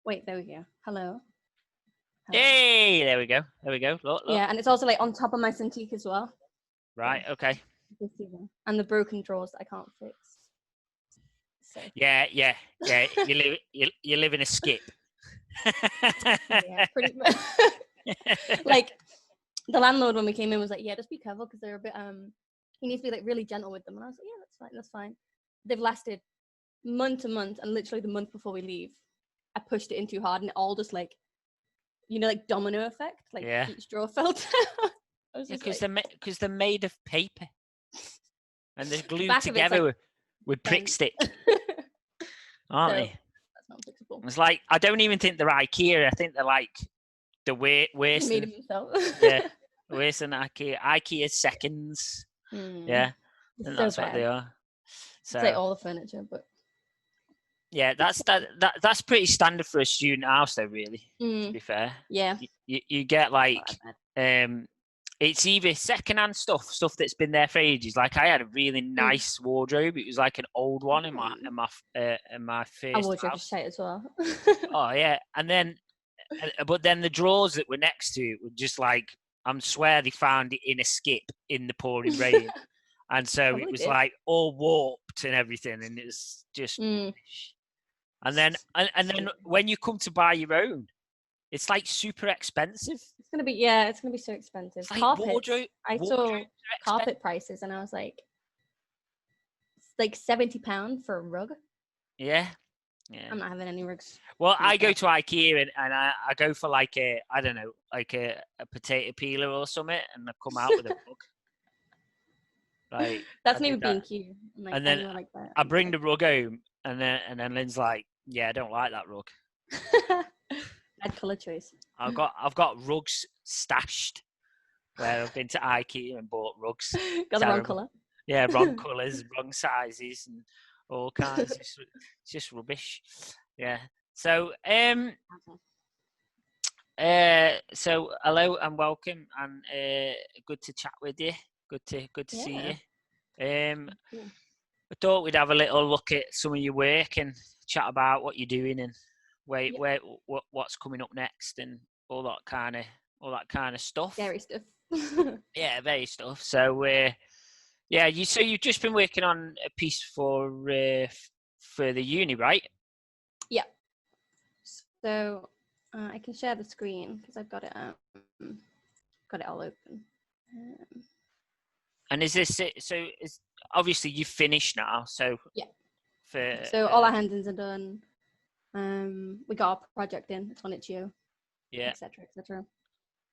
Wait, there we go. Hello. Hey, there we go. Look. Yeah, and it's also like on top of my Cintiq as well. Right. Okay. And the broken drawers that I can't fix. So. Yeah. You live in a skip. Yeah, pretty much. Like the landlord when we came in was like, yeah, just be careful because they're a bit he needs to be like really gentle with them. And I was like, yeah, that's fine. They've lasted month to month, and literally the month before we leave, I pushed it in too hard and it all just like, like domino effect, like each drawer fell down. Because they're made of paper and they're glued together with prick stick, aren't they? That's not fixable. It's like, I don't even think they're IKEA. I think they're like the worse. Made them themselves. Yeah, worse than IKEA. IKEA seconds. Yeah, and that's what they are. So it's like all the furniture, but yeah, that's pretty standard for a student house, though. Really, to be fair. Yeah. You get like it's either secondhand stuff that's been there for ages. Like I had a really nice wardrobe. It was like an old one in my first wardrobe house. Tight as well. Oh yeah, and then, but then the drawers that were next to it were just like, I swear they found it in a skip in the pouring rain, and so it was like all warped and everything, and it was just. And then when you come to buy your own, it's like super expensive. It's gonna be so expensive. Like carpet. I saw carpet prices, and I was like, it's like £70 for a rug. Yeah. I'm not having any rugs. Well, I go to IKEA and I go for like a potato peeler or something, and I come out with a rug. Like that's me being cute. Like, and then like that. I bring the rug home, and then Lynn's like, "Yeah, I don't like that rug." Bad colour choice. I've got rugs stashed where I've been to IKEA and bought rugs. Got the wrong colour. Yeah, wrong colours, wrong sizes, and all kinds. It's just rubbish. Yeah. So so hello and welcome, and good to chat with you. Good to see you. I thought we'd have a little look at some of your work and chat about what you're doing and what's coming up next and all that kind of stuff. Scary stuff. Yeah, very stuff. So you've just been working on a piece for the uni, right? Yeah. So I can share the screen because I've got it all open. And is this it? So obviously you've finished now. So yeah. So all our handings are done. We got our project in. It's on its due. Yeah. Etc.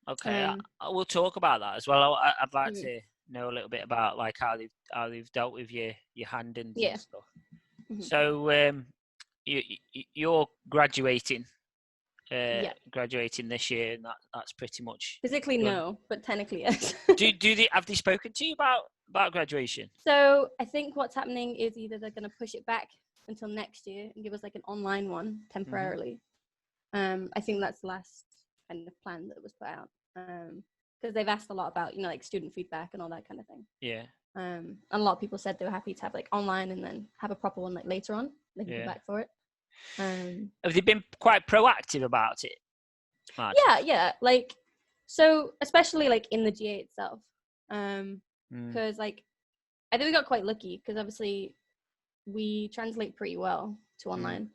Okay. We'll talk about that as well. I'd like to know a little bit about like how they've dealt with your handings and stuff. Mm-hmm. So you're graduating. Graduating this year, and that's pretty much physically done. No, but technically yes. Have they spoken to you about graduation? So I think what's happening is either they're going to push it back until next year and give us like an online one temporarily. Mm-hmm. I think that's the last kind of plan that was put out because they've asked a lot about like student feedback and all that kind of thing. Yeah. And a lot of people said they were happy to have like online and then have a proper one like later on. They can come back for it. Have they been quite proactive about it? Maddie? Yeah. Like, so especially like in the GA itself, because like I think we got quite lucky because obviously we translate pretty well to online.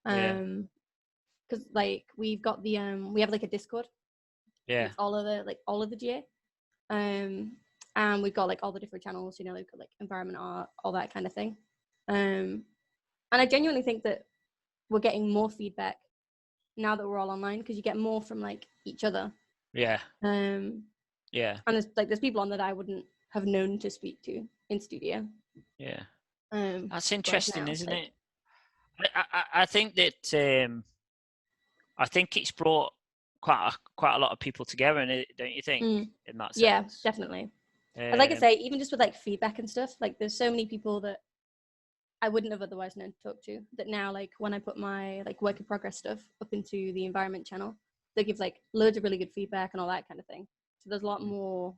Because like we've got the we have like a Discord. Yeah. With all of the GA, and we've got like all the different channels. We've got like environment art, all that kind of thing. And I genuinely think that we're getting more feedback now that we're all online because you get more from like each other. Yeah. Yeah. And there's people on that I wouldn't have known to speak to in studio. Yeah. That's interesting, now, isn't it? I think that I think it's brought quite a lot of people together, don't you think? In that sense. Yeah, definitely. And like I say, even just with like feedback and stuff, like there's so many people that I wouldn't have otherwise known to talk to that now, like when I put my like work in progress stuff up into the environment channel, they give like loads of really good feedback and all that kind of thing. So there's a lot more.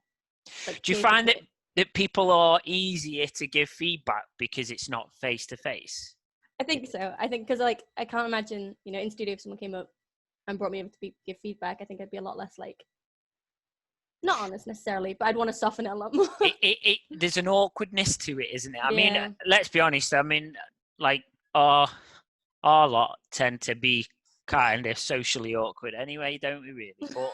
Like, do you find that people are easier to give feedback because it's not face to face? I think so. I think because like I can't imagine, you know, in studio if someone came up and brought me over to give feedback, I think I'd be a lot less like, not honest necessarily, but I'd want to soften it a lot more. There's an awkwardness to it, isn't it? I mean, Yeah. let's be honest. I mean, like our lot tend to be kind of socially awkward anyway, don't we? Really, but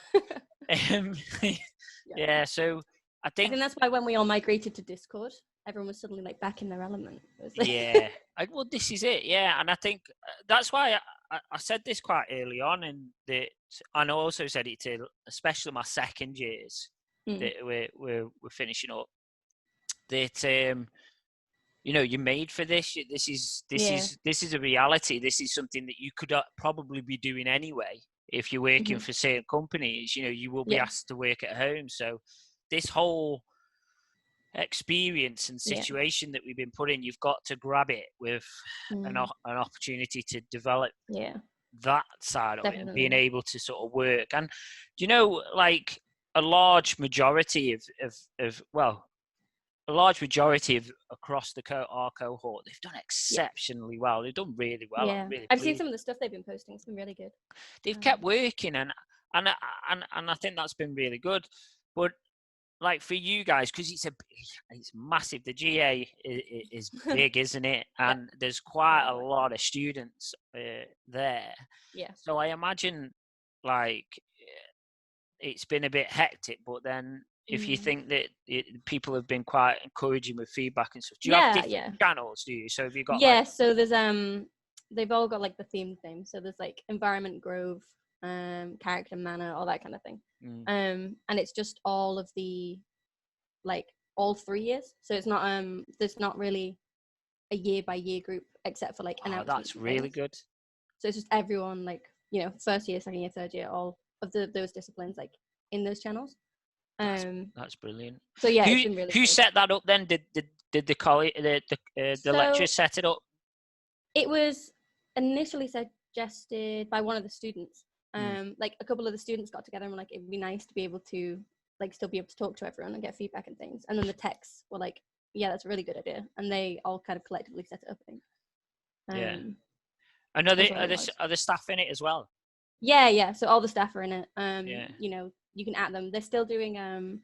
yeah. So I think that's why when we all migrated to Discord, everyone was suddenly like back in their element. It was like... Yeah. Well, this is it. Yeah, and I think that's why I said this quite early on, and I also said it to especially my second years that we're finishing up. That you know, you're made for this. This is a reality. This is something that you could probably be doing anyway if you're working for certain companies. You know, you will be asked to work at home. So this whole experience and situation that we've been put in, you've got to grab it with an opportunity to develop that side of it and being able to sort of work. And you know, like a large majority of across our cohort, they've done exceptionally well. They've done really well. Yeah, I've seen some of the stuff they've been posting. It's been really good. They've kept working, and I think that's been really good. But like for you guys, because it's massive. The GA is big, isn't it? And there's quite a lot of students there. Yeah. So I imagine like it's been a bit hectic, but then if you think that people have been quite encouraging with feedback and stuff, do you have different channels? Do you? So have you got so there's they've all got like the themed thing. So there's like environment, grove, character, manner, all that kind of thing. And it's just all of the like all 3 years. So it's not there's not really a year by year group except for like that's really good. So it's just everyone, like, you know, first year, second year, third year, all of those disciplines like in those channels. That's brilliant. So yeah, it's been really who set that up then? Did the college the lecturers set it up? It was initially suggested by one of the students. Like a couple of the students got together and were like, it'd be nice to be able to like still be able to talk to everyone and get feedback and things. And then the techs were like, yeah, that's a really good idea. And they all kind of collectively set it up, I think. Yeah. And are the staff in it as well? Yeah. So all the staff are in it. You know, you can add them. They're still doing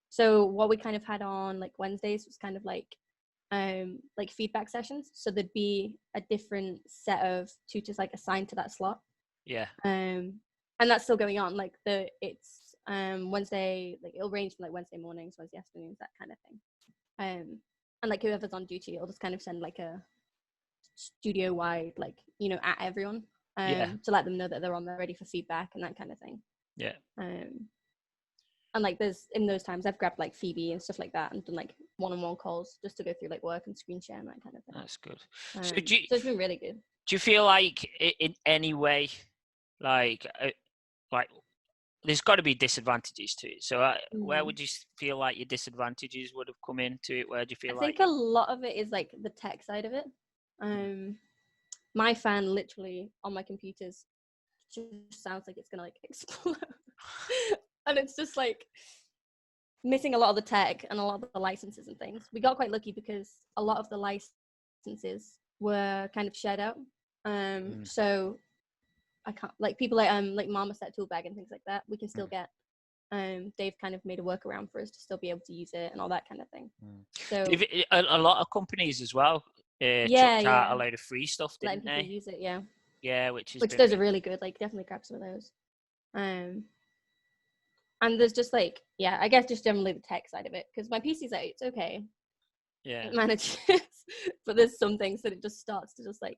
so what we kind of had on like Wednesdays was kind of like feedback sessions. So there'd be a different set of tutors like assigned to that slot. Yeah. And that's still going on. Like it's Wednesday, like it'll range from like Wednesday mornings, Wednesday afternoons, that kind of thing. And like whoever's on duty, it'll just kind of send like a studio wide, like, you know, at everyone to let them know that they're on there ready for feedback and that kind of thing. Yeah. And like there's in those times I've grabbed like Phoebe and stuff like that and done like one-on-one calls just to go through like work and screen share and that kind of thing. That's good. So it's been really good. Do you feel like in any way like there's got to be disadvantages to it? So where would you feel like your disadvantages would have come into it? Where do you feel I think a lot of it is like the tech side of it. My fan literally on my computers just sounds like it's gonna like explode. And it's just like missing a lot of the tech and a lot of the licenses and things. We got quite lucky because a lot of the licenses were kind of shared out. So I can't, like people like Marmoset Toolbag and things like that, we can still get. They've kind of made a workaround for us to still be able to use it and all that kind of thing. So a lot of companies as well chucked out a load of free stuff, didn't they? Use it, yeah, which those are really good. Like definitely grab some of those. And there's just like, I guess just generally the tech side of it, because my PC's like, it's okay. Yeah. It manages, but there's some things that it just starts to just like,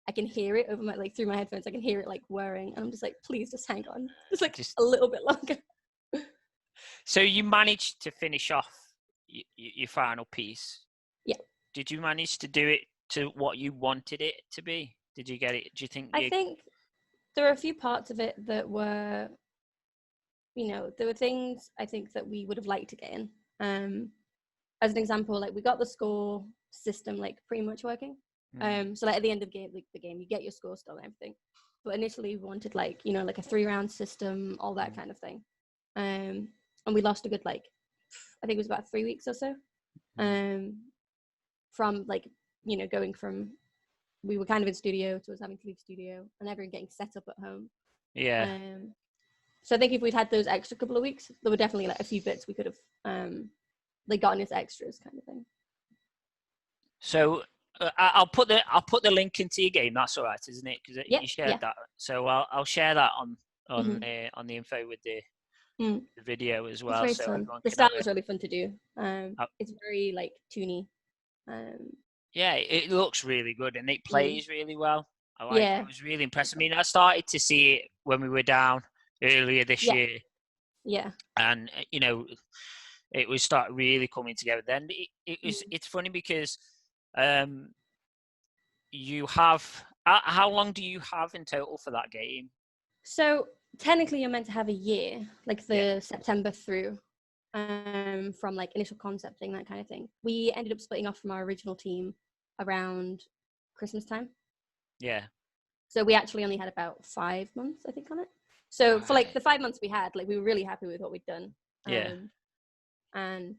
I can hear it over my, like through my headphones, I can hear it like whirring, and I'm just like, please just hang on. Just a little bit longer. So you managed to finish off your final piece. Yeah. Did you manage to do it to what you wanted it to be? Did you get it? Do you think? I think there are a few parts of it that were, you know, there were things I think that we would have liked to get in. As an example, like we got the score system like pretty much working. So like at the end of the game, you get your score still and everything. But initially we wanted like, you know, like a 3-round system, all that kind of thing. And we lost a good like, I think it was about 3 weeks or so. From like, you know, going from we were kind of in studio, so I was having to leave studio, and everyone getting set up at home. Yeah. So I think if we'd had those extra couple of weeks, there were definitely like a few bits we could have like gotten as extras, kind of thing. So I'll put the link into your game. That's all right, isn't it? Because you shared that. So I'll share that on the info with the video as well. It's very fun. The style is really fun to do. It's very like toony. Yeah, it looks really good and it plays really well. I was really impressed. I mean, I started to see it when we were down earlier this year. Yeah. And you know, it was start really coming together. Then it's funny because you have how long do you have in total for that game? So technically you're meant to have a year, like the September through, from like initial concepting, that kind of thing. We ended up splitting off from our original team around Christmas time. Yeah. So we actually only had about 5 months, I think, on it. So for like the 5 months we had, like we were really happy with what we'd done. Yeah. And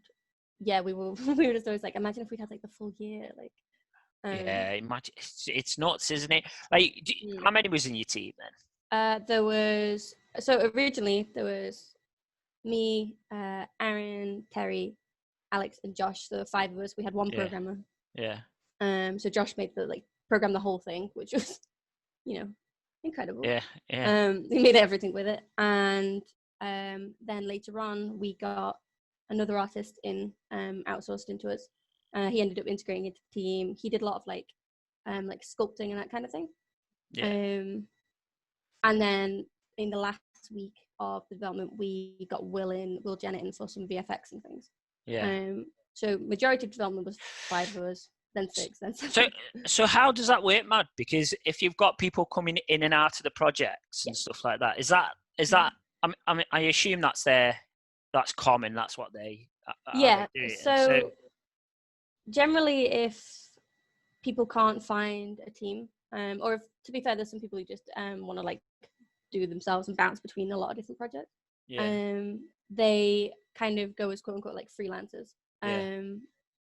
yeah, we were just always like, imagine if we'd had like the full year, like. Yeah, imagine it's nuts, isn't it? Like, how many was in your team then? Originally there was me, Aaron, Terry, Alex, and Josh. So 5 of us. We had one programmer. Yeah. So Josh made programmed the whole thing, which was, you know, incredible. Yeah. Yeah. He made everything with it, and then later on we got another artist outsourced into us. He ended up integrating into the team. He did a lot of like sculpting and that kind of thing. Yeah. And then in the last week of the development, we got Will Janet in for some VFX and things. Yeah. So majority of development was 5 of us, then 6, then 7. So how does that work, Matt? Because if you've got people coming in and out of the projects and stuff like that, is that? I mean, I assume that's common. That's what they. Yeah. They do. So generally, if people can't find a team, or if, to be fair, there's some people who just want to like do themselves and bounce between a lot of different projects. They kind of go as quote unquote like freelancers.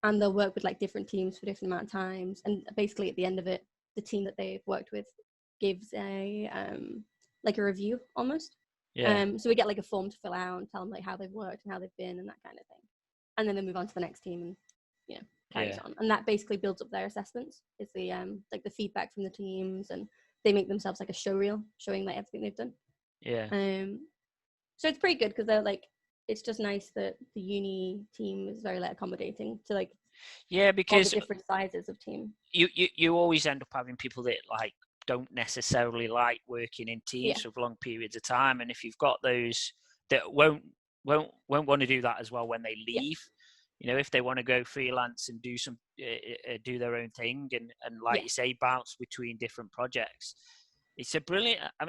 And they'll work with like different teams for different amount of times, and basically at the end of it, the team that they've worked with gives a like a review almost. So we get like a form to fill out and tell them like how they've worked and how they've been and that kind of thing, and then they move on to the next team and carries on, and that basically builds up their assessments. It's the like the feedback from the teams, and they make themselves like a show reel showing like everything they've done. So it's pretty good because they're like, it's just nice that the uni team is very like accommodating to like because all the different sizes of team. You always end up having people that like don't necessarily like working in teams for long periods of time, and if you've got those that won't want to do that as well when they leave, you know, if they want to go freelance and do some do their own thing and like you say, bounce between different projects, it's a brilliant. I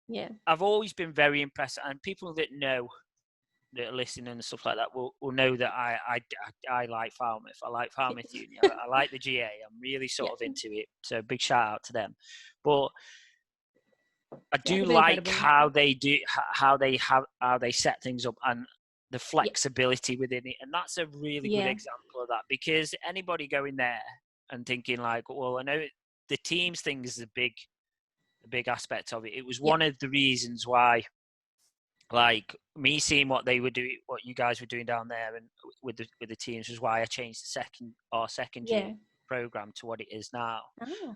mean, I've always been very impressed, and people that are listening and stuff like that will know that I like Falmouth. I like Falmouth Uni. I like the GA. I'm really sort of into it. So big shout out to them. But I do like how they set things up and the flexibility within it. And that's a really good example of that, because anybody going there and thinking like, well, I know the teams thing is a big aspect of it. It was one of the reasons why, like me seeing what they were doing, what you guys were doing down there and with the teams, was why I changed the second year program to what it is now.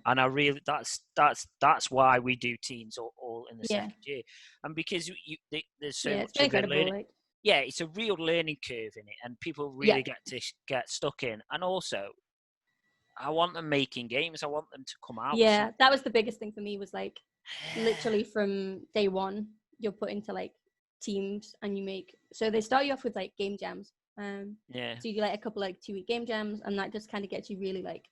And I really that's why we do teams all in the second year, and because there's so much of a learning. It's a real learning curve in it, and people really get stuck in. And also, I want them making games. I want them to come out. Yeah, that was the biggest thing for me, was like literally from day one, you're put into like teams and you make, so they start you off with like game jams. So you do like a couple like 2-week game jams, and that just kind of gets you really like,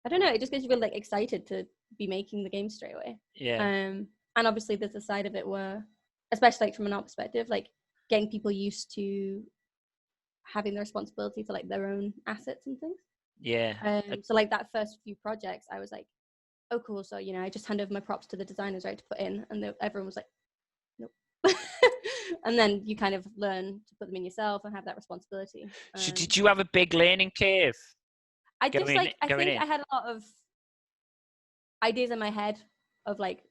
I don't know, it just gets you really like excited to be making the game straight away. And obviously there's a side of it where, especially like from an art perspective, like getting people used to having the responsibility for like their own assets and things. So like that first few projects, I was like, oh cool, so you know, I just hand over my props to the designers, right, to put in, and everyone was like, nope. And then you kind of learn to put them in yourself and have that responsibility. So did you have a big learning curve? I think I had a lot of ideas in my head of like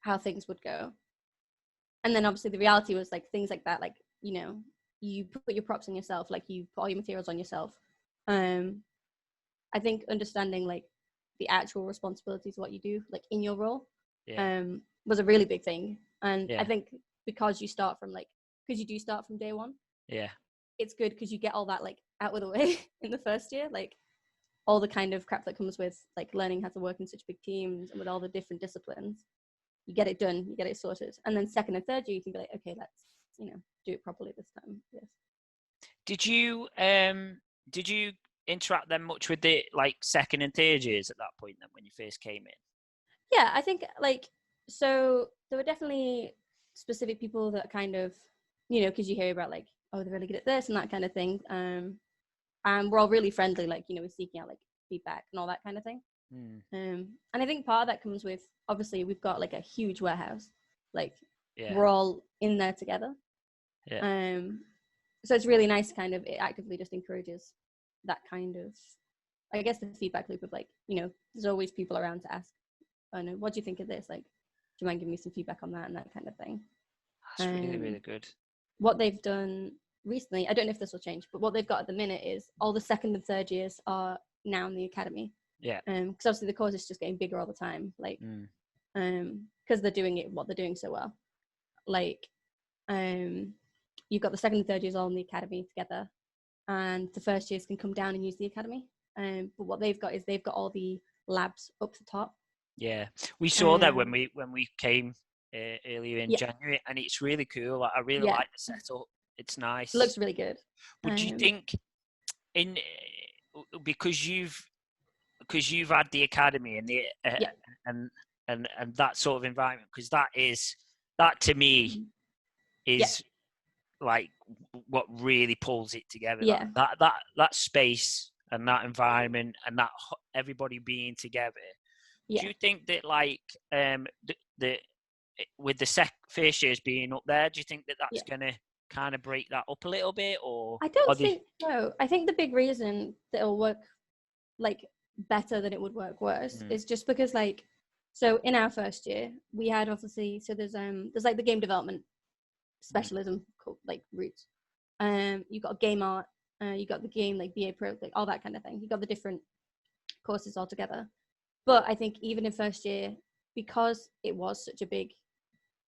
how things would go. And then obviously the reality was like things like that, like, you know, you put your props on yourself, like you put all your materials on yourself. I think understanding like the actual responsibilities of what you do, like in your role, was a really big thing. And I think because you start from like, because you do start from day one. Yeah. It's good because you get all that like out of the way in the first year, like all the kind of crap that comes with like learning how to work in such big teams and with all the different disciplines. You get it done, you get it sorted. And then second and third year, you can be like, okay, let's, you know, do it properly this time. Yes. Did you interact then much with the like second and third years at that point then when you first came in? Yeah, I think like, so there were definitely specific people that kind of, you know, because you hear about like, oh, they're really good at this and that kind of thing. And we're all really friendly, like, you know, we're seeking out like feedback and all that kind of thing. And I think part of that comes with, obviously we've got like a huge warehouse, like we're all in there together. So it's really nice, kind of, it actively just encourages that kind of, I guess, the feedback loop of like, you know, there's always people around to ask, oh no, what do you think of this? Like, do you mind giving me some feedback on that and that kind of thing? That's really, really good. What they've done recently, I don't know if this will change, but what they've got at the minute is all the second and third years are now in the academy. Yeah. Because obviously the course is just getting bigger all the time, like, because they're doing it, what they're doing so well. Like, you've got the second and third years all in the academy together, and the first years can come down and use the academy. But what they've got is they've got all the labs up the top. Yeah, we saw that when we came earlier in January, and it's really cool. Like, I really like the setup. It's nice. It looks really good. Would you think, because you've had the academy and the and that sort of environment, because that to me is like what really pulls it together. Yeah. That space and that environment and that everybody being together. Yeah. Do you think that like the with the first years being up there, do you think that that's going to kind of break that up a little bit? Or I don't think so. I think the big reason that it'll work like better than it would work worse is just because, like, so in our first year we had obviously, so there's like the game development specialism called like roots. You got game art, you got the game like BA Pro, like all that kind of thing. You got the different courses all together. But I think even in first year, because it was such a big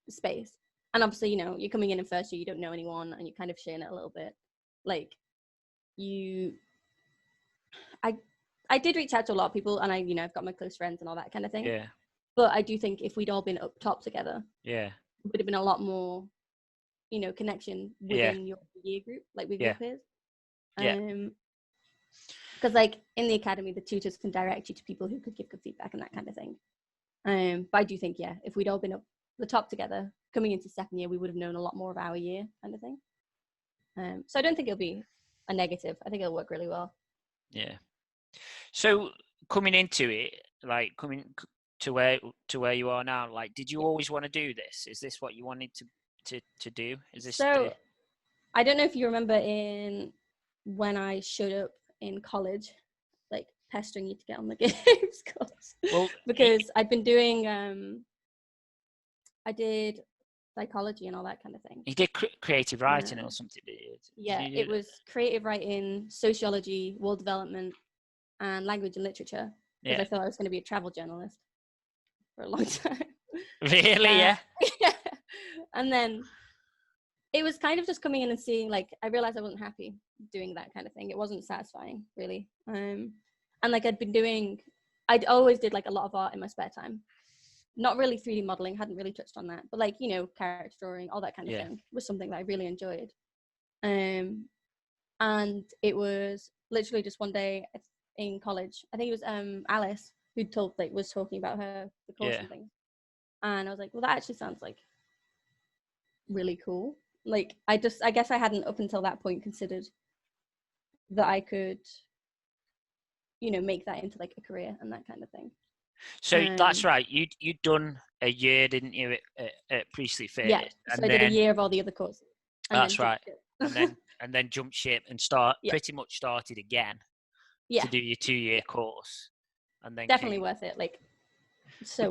space, and obviously, you know, you're coming in first year, you don't know anyone, and you're kind of sharing it a little bit. Like, I did reach out to a lot of people, and I've got my close friends and all that kind of thing. Yeah. But I do think if we'd all been up top together, it would have been a lot more, you know, connection within your year group, like with your peers. Because like in the academy, the tutors can direct you to people who could give good feedback and that kind of thing. But I do think, if we'd all been up the top together, coming into second year, we would have known a lot more of our year kind of thing. So I don't think it'll be a negative. I think it'll work really well. Yeah. So coming into it, like coming to where you are now, like, did you always want to do this? Is this what you wanted to do? Is this I don't know if you remember when I showed up in college, like pestering you to get on the games course. Well, because I'd been doing I did psychology and all that kind of thing. You did creative writing or something, did you? Yeah, it was creative writing, sociology, world development, and language and literature. Because I thought I was going to be a travel journalist for a long time. Really? Yeah. And then it was kind of just coming in and seeing, like, I realized I wasn't happy doing that kind of thing. It wasn't satisfying, really. And like I'd always did like a lot of art in my spare time. Not really 3D modeling, hadn't really touched on that, but like, you know, character drawing, all that kind of thing was something that I really enjoyed. And it was literally just one day in college, I think it was Alice who was talking about the course and things. And I was like, well, that actually sounds like really cool. Like, I guess I hadn't up until that point considered that I could, you know, make that into like a career and that kind of thing. So that's right. You'd done a year, didn't you, at Priestley Fair? Yeah. So I did a year of all the other courses. That's right. and then jumped ship and pretty much started again to do your 2-year course. And then definitely worth it. Like, So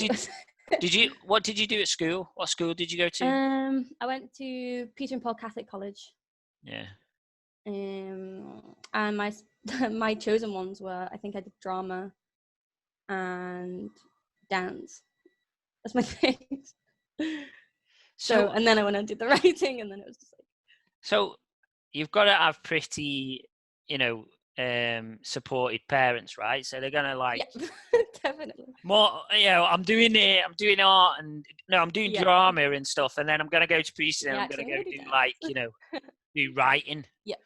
What did you do at school? What school did you go to? I went to Peter and Paul Catholic College. Yeah. And my chosen ones were, I think I did drama and dance. That's my thing. So and then I went and did the writing, and then it was just like. So you've got to have pretty, supported parents, right? So they're gonna like. Yeah, definitely. More, I'm doing art and I'm doing drama and stuff, and then I'm gonna go to Peter and I'm gonna go do like, do writing. Yeah.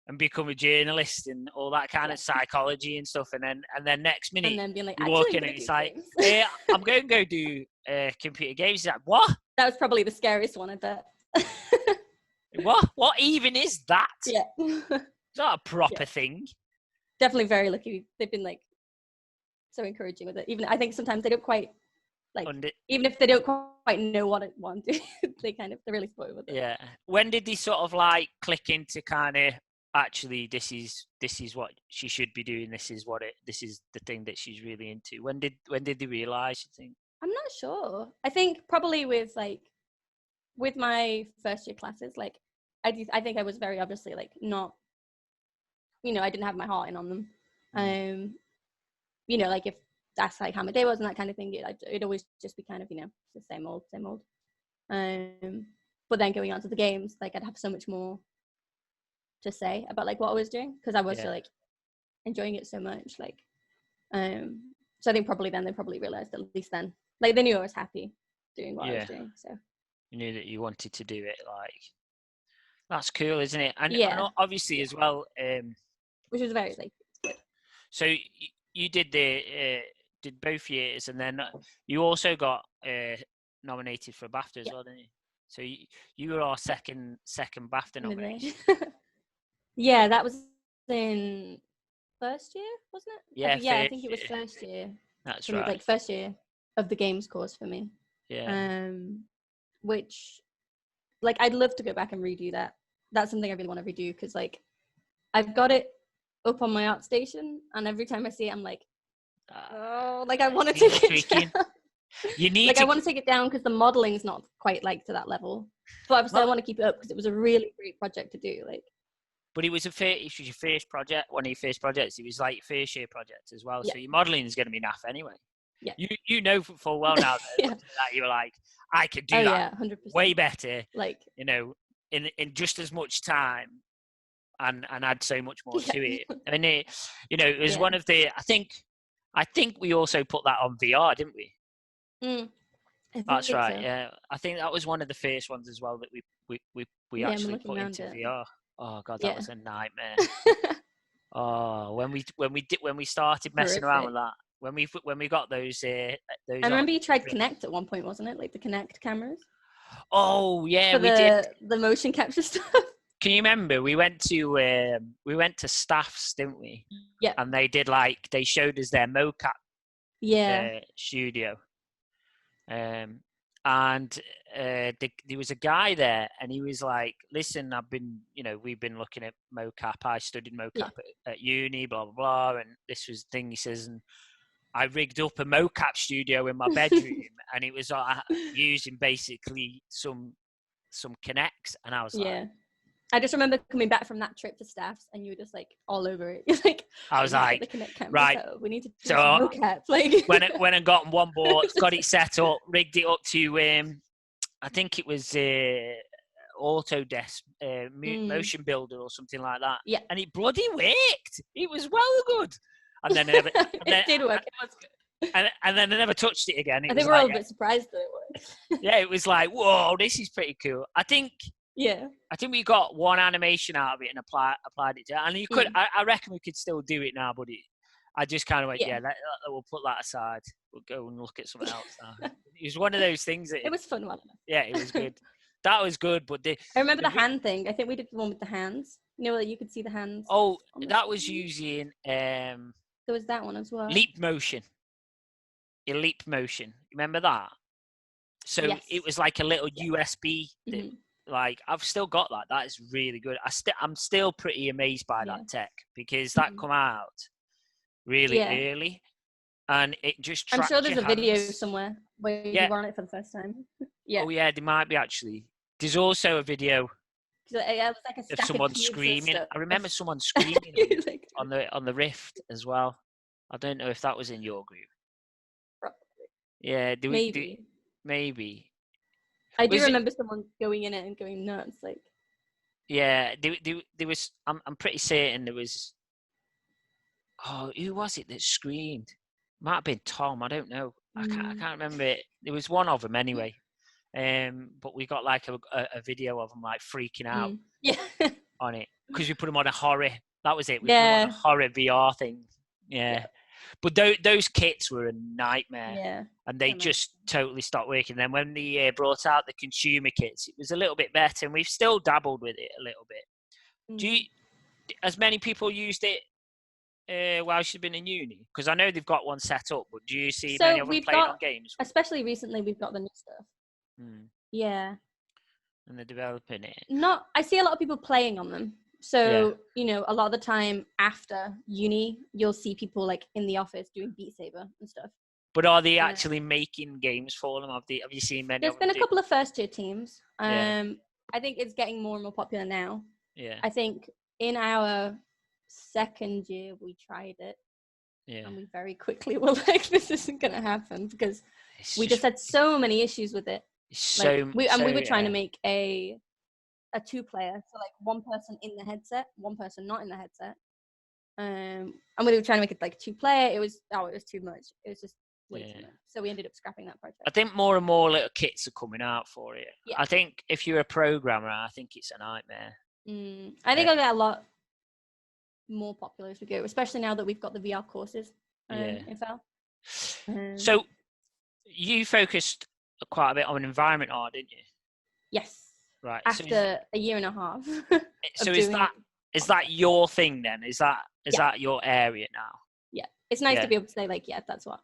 And become a journalist and all that kind of psychology and stuff, and then next minute, and then being like, you walk in and it's like, yeah, I'm going to go do computer games. Like, what? That was probably the scariest one, I bet. What even is that? Yeah. It's not a proper thing. Definitely very lucky. They've been like so encouraging with it. Even I think sometimes they don't quite like, even if they don't quite know what it wants, they're really supportive with it. Yeah. When did they sort of like click into kind of, actually this is what she should be doing, this is the thing that she's really into? When did they realize, you think? I'm not sure. I think probably with my first year classes, like I think I was very obviously like not, I didn't have my heart in on them. Like if that's like how my day was and that kind of thing, it'd always just be kind of, the same old. But then going on to the games, like I'd have so much more to say about like what I was doing, because I was like enjoying it so much, like so I think probably then they probably realized, at least then, like they knew I was happy doing what I was doing, so you knew that you wanted to do it. Like, that's cool, isn't it? And obviously as well, which was very like good. So you did did both years, and then you also got nominated for a Bafta as well, didn't you? So you were our second Bafta nomination. Yeah, that was in first year, wasn't it? Yeah, I think it was first year. That's right. Like first year of the games course for me. Yeah. Which, like, I'd love to go back and redo that. That's something I really want to redo, because like I've got it up on my art station, and every time I see it, I'm like, oh, like I want to take it down. You need like I want to take it down because the modeling's not quite like to that level. But obviously I want to keep it up because it was a really great project to do. Like. But it was your first project, one of your first projects. It was like your first year project as well. Yeah. So your modelling is going to be naff anyway. Yeah. You know full well now that you were like, I could do that 100%. way better. Like, in just as much time, and add so much more to it. I mean, it was one of the. I think we also put that on VR, didn't we? That's right. So. Yeah, I think that was one of the first ones as well that we actually put into VR. Oh god, that was a nightmare. When we started messing around with that, when we got those. I remember you tried Kinect at one point, wasn't it? Like the Kinect cameras. Oh yeah, we did the motion capture stuff. Can you remember we went to Staff's, didn't we? Yeah. And they showed us their mocap studio. And there was a guy there, and he was like, listen, we've been looking at mocap. I studied mocap at uni, blah, blah, blah. And this was the thing, he says, and I rigged up a mocap studio in my bedroom, and it was using basically some Kinects. And I was like, I just remember coming back from that trip to Staff's, and you were just like all over it. Like, I was like, right, we need to do some mocap. Like, when I got on one board, got it set up, rigged it up to, I think it was Autodesk Motion Builder or something like that. Yeah, and it bloody worked. It was well good. And then it did work. It was good. And then I never touched it again. I think we're all a bit surprised that it worked. Yeah, it was like, whoa, this is pretty cool. I think we got one animation out of it and applied it to it. And you could, I reckon we could still do it now, but I just kind of went, we'll put that aside. We'll go and look at something else now. It was one of those things that... It was fun, wasn't it? Yeah, it was good. That was good, but I remember the hand thing. I think we did the one with the hands. That you could see the hands. Oh, that was using... there was that one as well. Leap motion. Leap motion. Remember that? So it was like a little USB thing. Like, I've still got that. That is really good. I'm still pretty amazed by that tech, because that come out really early. and it just I'm tracks sure there's your a video hands. somewhere where Yeah. you were on it for the first time. Yeah. Oh yeah, there might be actually. There's also a video 'Cause it was like a of stack someone cubes and screaming. stuff. I remember someone screaming Like, on the Rift as well. I don't know if that was in your group. probably. Yeah, Maybe. maybe. I do Was it? remember someone going in it and going nuts. Like, Yeah, there was. I'm pretty certain there was. Oh, who was it that screamed? Might have been Tom. I don't know. I can't remember it. There was one of them anyway. But we got like a video of them like freaking out yeah. on it because we put them on a horror. That was it. We put Yeah. them on a horror VR thing. Yeah. But those kits were a nightmare. Yeah. And they just totally stopped working. Then when they brought out the consumer kits, it was a little bit better, and we've still dabbled with it a little bit. As many people used it while she's been in uni? Because I know they've got one set up, but do you see many of them playing on games? Especially recently, we've got the new stuff. Yeah. And they're developing it. I see a lot of people playing on them. So, a lot of the time after uni, you'll see people like in the office doing Beat Saber and stuff. But are they actually making games for them? Have you seen many? There's been a couple of first-year teams. I think it's getting more and more popular now. Yeah. I think in our second year, we tried it. Yeah. And we very quickly were like, this isn't going to happen because we just had so many issues with it. We were trying to make a 2-player, so like one person in the headset, one person not in the headset, and we were trying to make it like 2-player. It was too much. It was just way too much. So we ended up scrapping that project. I think more and more little kits are coming out for it. Yeah. I think if you're a programmer, I think it's a nightmare. I think it'll get a lot more popular as we go, especially now that we've got the VR courses in FAL. So you focused quite a bit on environment art, didn't you? Yes. Right. After a year and a half. So is that your thing then? Is that your area now? Yeah. It's nice to be able to say like, that's what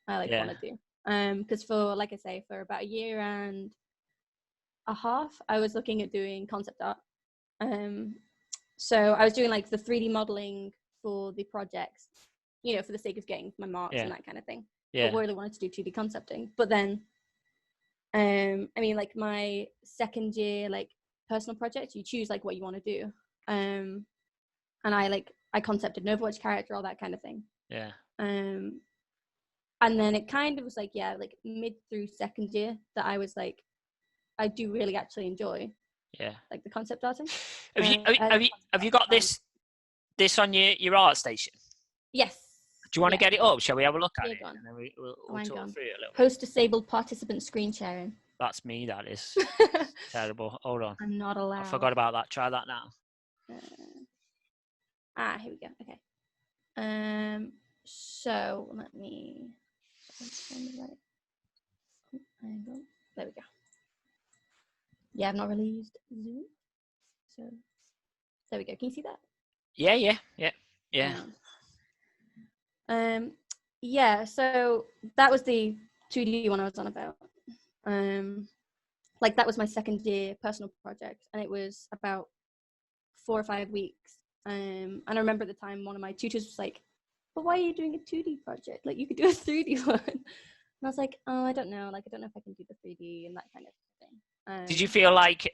I want to do. Because for about a year and a half, I was looking at doing concept art. So I was doing like the 3D modeling for the projects, for the sake of getting my marks and that kind of thing. Yeah. But really wanted to do 2D concepting. But then, like my second year, like personal project, you choose like what you want to do. And I concepted an Overwatch character, all that kind of thing. Yeah. And then it kind of was like, like mid through second year that I was like, I do really actually enjoy. Yeah. Like the concept arting. Have you got this on your art station? Yes. Do you want to get it up? Shall we have a look at it? And then we'll talk through it a little bit. Post disabled participant screen sharing. That's me, that is. Terrible. Hold on. I'm not allowed. I forgot about that. Try that now. Here we go. Okay. So let me. There we go. Yeah, I've not really used Zoom. So there we go. Can you see that? Yeah. So that was the 2D one I was on about. Like that was my second year personal project, and it was about 4 or 5 weeks. And I remember at the time one of my tutors was like, "But why are you doing a 2D project? Like you could do a 3D one." And I was like, "Oh, I don't know. Like I don't know if I can do the 3D and that kind of thing." Did you feel like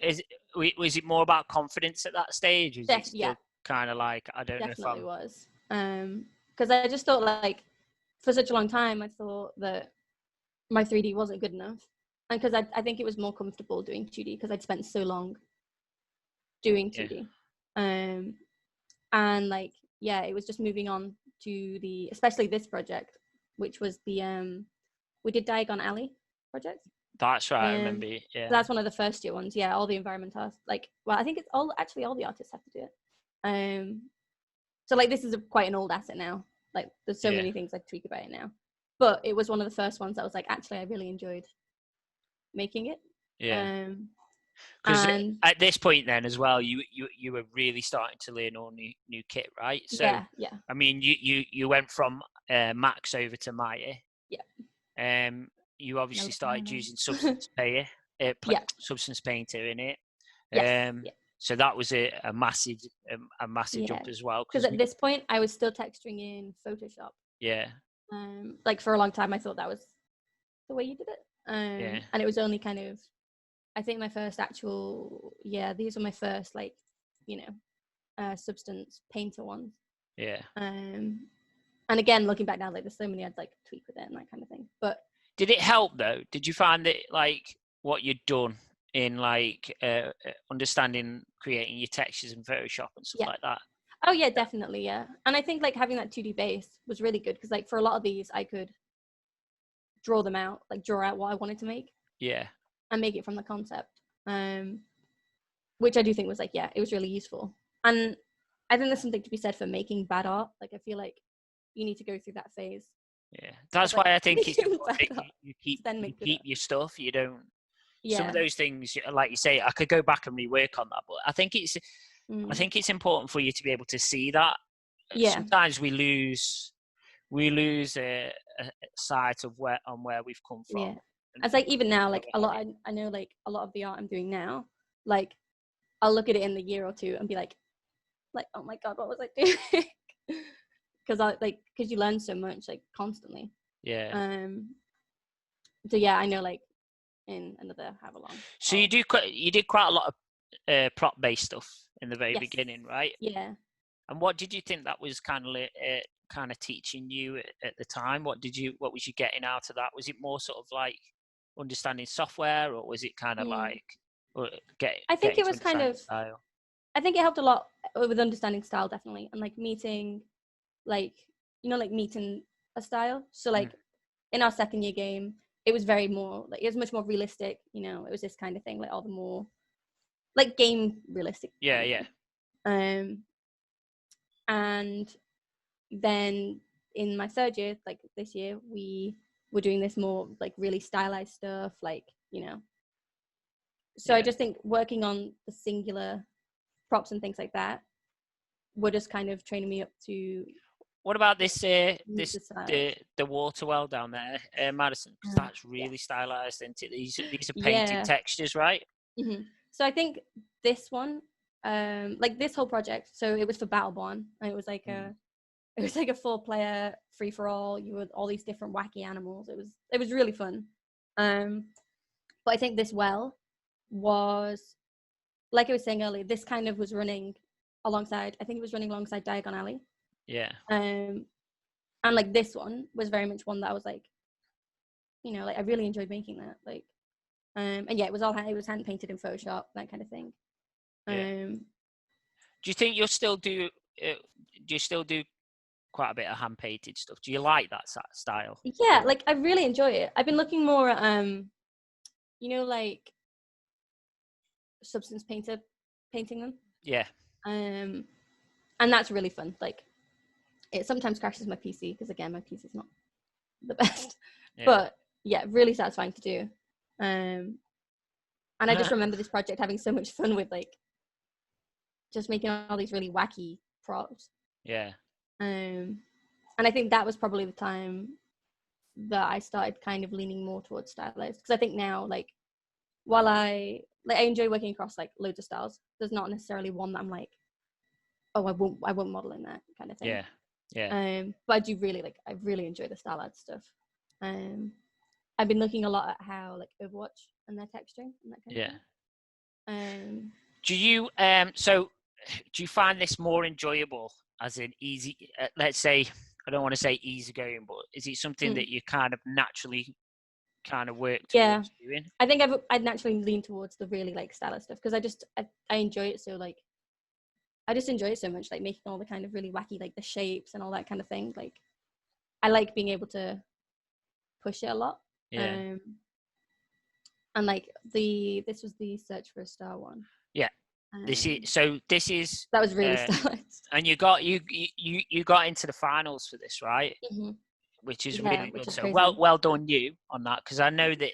was it more about confidence at that stage? Yeah. Kind of like I don't know if definitely was. Because I just thought like for such a long time I thought that my 3D wasn't good enough, and because I think it was more comfortable doing 2D because I'd spent so long doing 2D. And like it was just moving on to especially this project, which was we did Diagon Alley project. That's right, I remember. Yeah, so that's one of the first year ones. Yeah, all the environment tasks. I think it's all the artists have to do it. So like this is quite an old asset now. Like there's so many things I tweak about it now, but it was one of the first ones that was like, actually I really enjoyed making it. Yeah. Because at this point then as well, you were really starting to learn all new kit, right? So yeah. I mean, you went from Max over to Maya. Yeah. You obviously started using Substance Painter in it. Yes. So that was a massive jump as well. Because at this point, I was still texturing in Photoshop. Yeah. Like for a long time I thought that was the way you did it. And it was only kind of, I think my first actual, these were my first like, substance painter ones. And again, looking back now, like there's so many I'd like tweak with it and that kind of thing. But did it help though? Did you find that like what you'd done in like understanding creating your textures in Photoshop and stuff like that? Oh yeah, definitely, yeah. And I think like having that 2D base was really good because like for a lot of these I could draw them out, like draw out what I wanted to make. Yeah. And make it from the concept. Which I do think was like, it was really useful. And I think there's something to be said for making bad art. Like I feel like you need to go through that phase. Yeah. That's why I think it's important you keep your stuff. You don't some of those things, like you say, I could go back and rework on that, but I think it's important for you to be able to see that. Sometimes we lose a sight of where we've come from. Yeah. It's like even now, like a lot, I know like a lot of the art I'm doing now, like I'll look at it in the year or two and be like, oh my God, what was I doing? Because you learn so much, like constantly. Yeah. So yeah, I know like in another however long. So you did quite a lot of prop based stuff in the very beginning, right? Yeah. And what did you think that was kind of teaching you at the time? What was you getting out of that? Was it more sort of like understanding software, or was it kind of like I think it was kind of style? I think it helped a lot with understanding style, definitely, and like meeting meeting a style. So like in our second year game, it was very more like it was much more realistic. It was this kind of thing, like all the more like game realistic. Yeah. And then in my third year, like this year, we were doing this more like really stylized stuff, like So I just think working on the singular props and things like that were just kind of training me up to. What about the water well down there, Madison? Because that's really stylized, isn't it? These are painted textures, right? Mm-hmm. So I think this one, like this whole project. So it was for Battleborn, and it was like a 4-player free for all. You had all these different wacky animals. It was really fun. But I think this well was, like I was saying earlier, this kind of was running alongside. I think it was running alongside Diagon Alley. Yeah. And like this one was very much one that I was like, like I really enjoyed making that. Like, and it was hand painted in Photoshop, that kind of thing. Do you think you'll still do? Do you still do quite a bit of hand painted stuff? Do you like that style? Yeah, like I really enjoy it. I've been looking more at like substance painting them. Yeah. And that's really fun. Like it sometimes crashes my PC because again my PC is not the best. But really satisfying to do. And I just remember this project having so much fun with like just making all these really wacky props. Yeah. And I think that was probably the time that I started kind of leaning more towards stylized, because I think now like while I enjoy working across like loads of styles, there's not necessarily one that I'm like, oh, I won't model in that kind of thing. Yeah. But I do really I really enjoy the stylized stuff. I've been looking a lot at how like Overwatch and their texturing and that kind of thing. Do you do you find this more enjoyable as an easy? Let's say, I don't want to say easygoing, but is it something that you kind of naturally kind of work towards doing? I think I'd naturally lean towards the really like stylized stuff because I enjoy it so like. I just enjoy it so much, like making all the kind of really wacky, like the shapes and all that kind of thing. Like, I like being able to push it a lot. Yeah. And like this was the Search for a Star one. Yeah. This is that was really stylized. And you got into the finals for this, right? Mm-hmm. Which is really good. So well done you on that, because I know that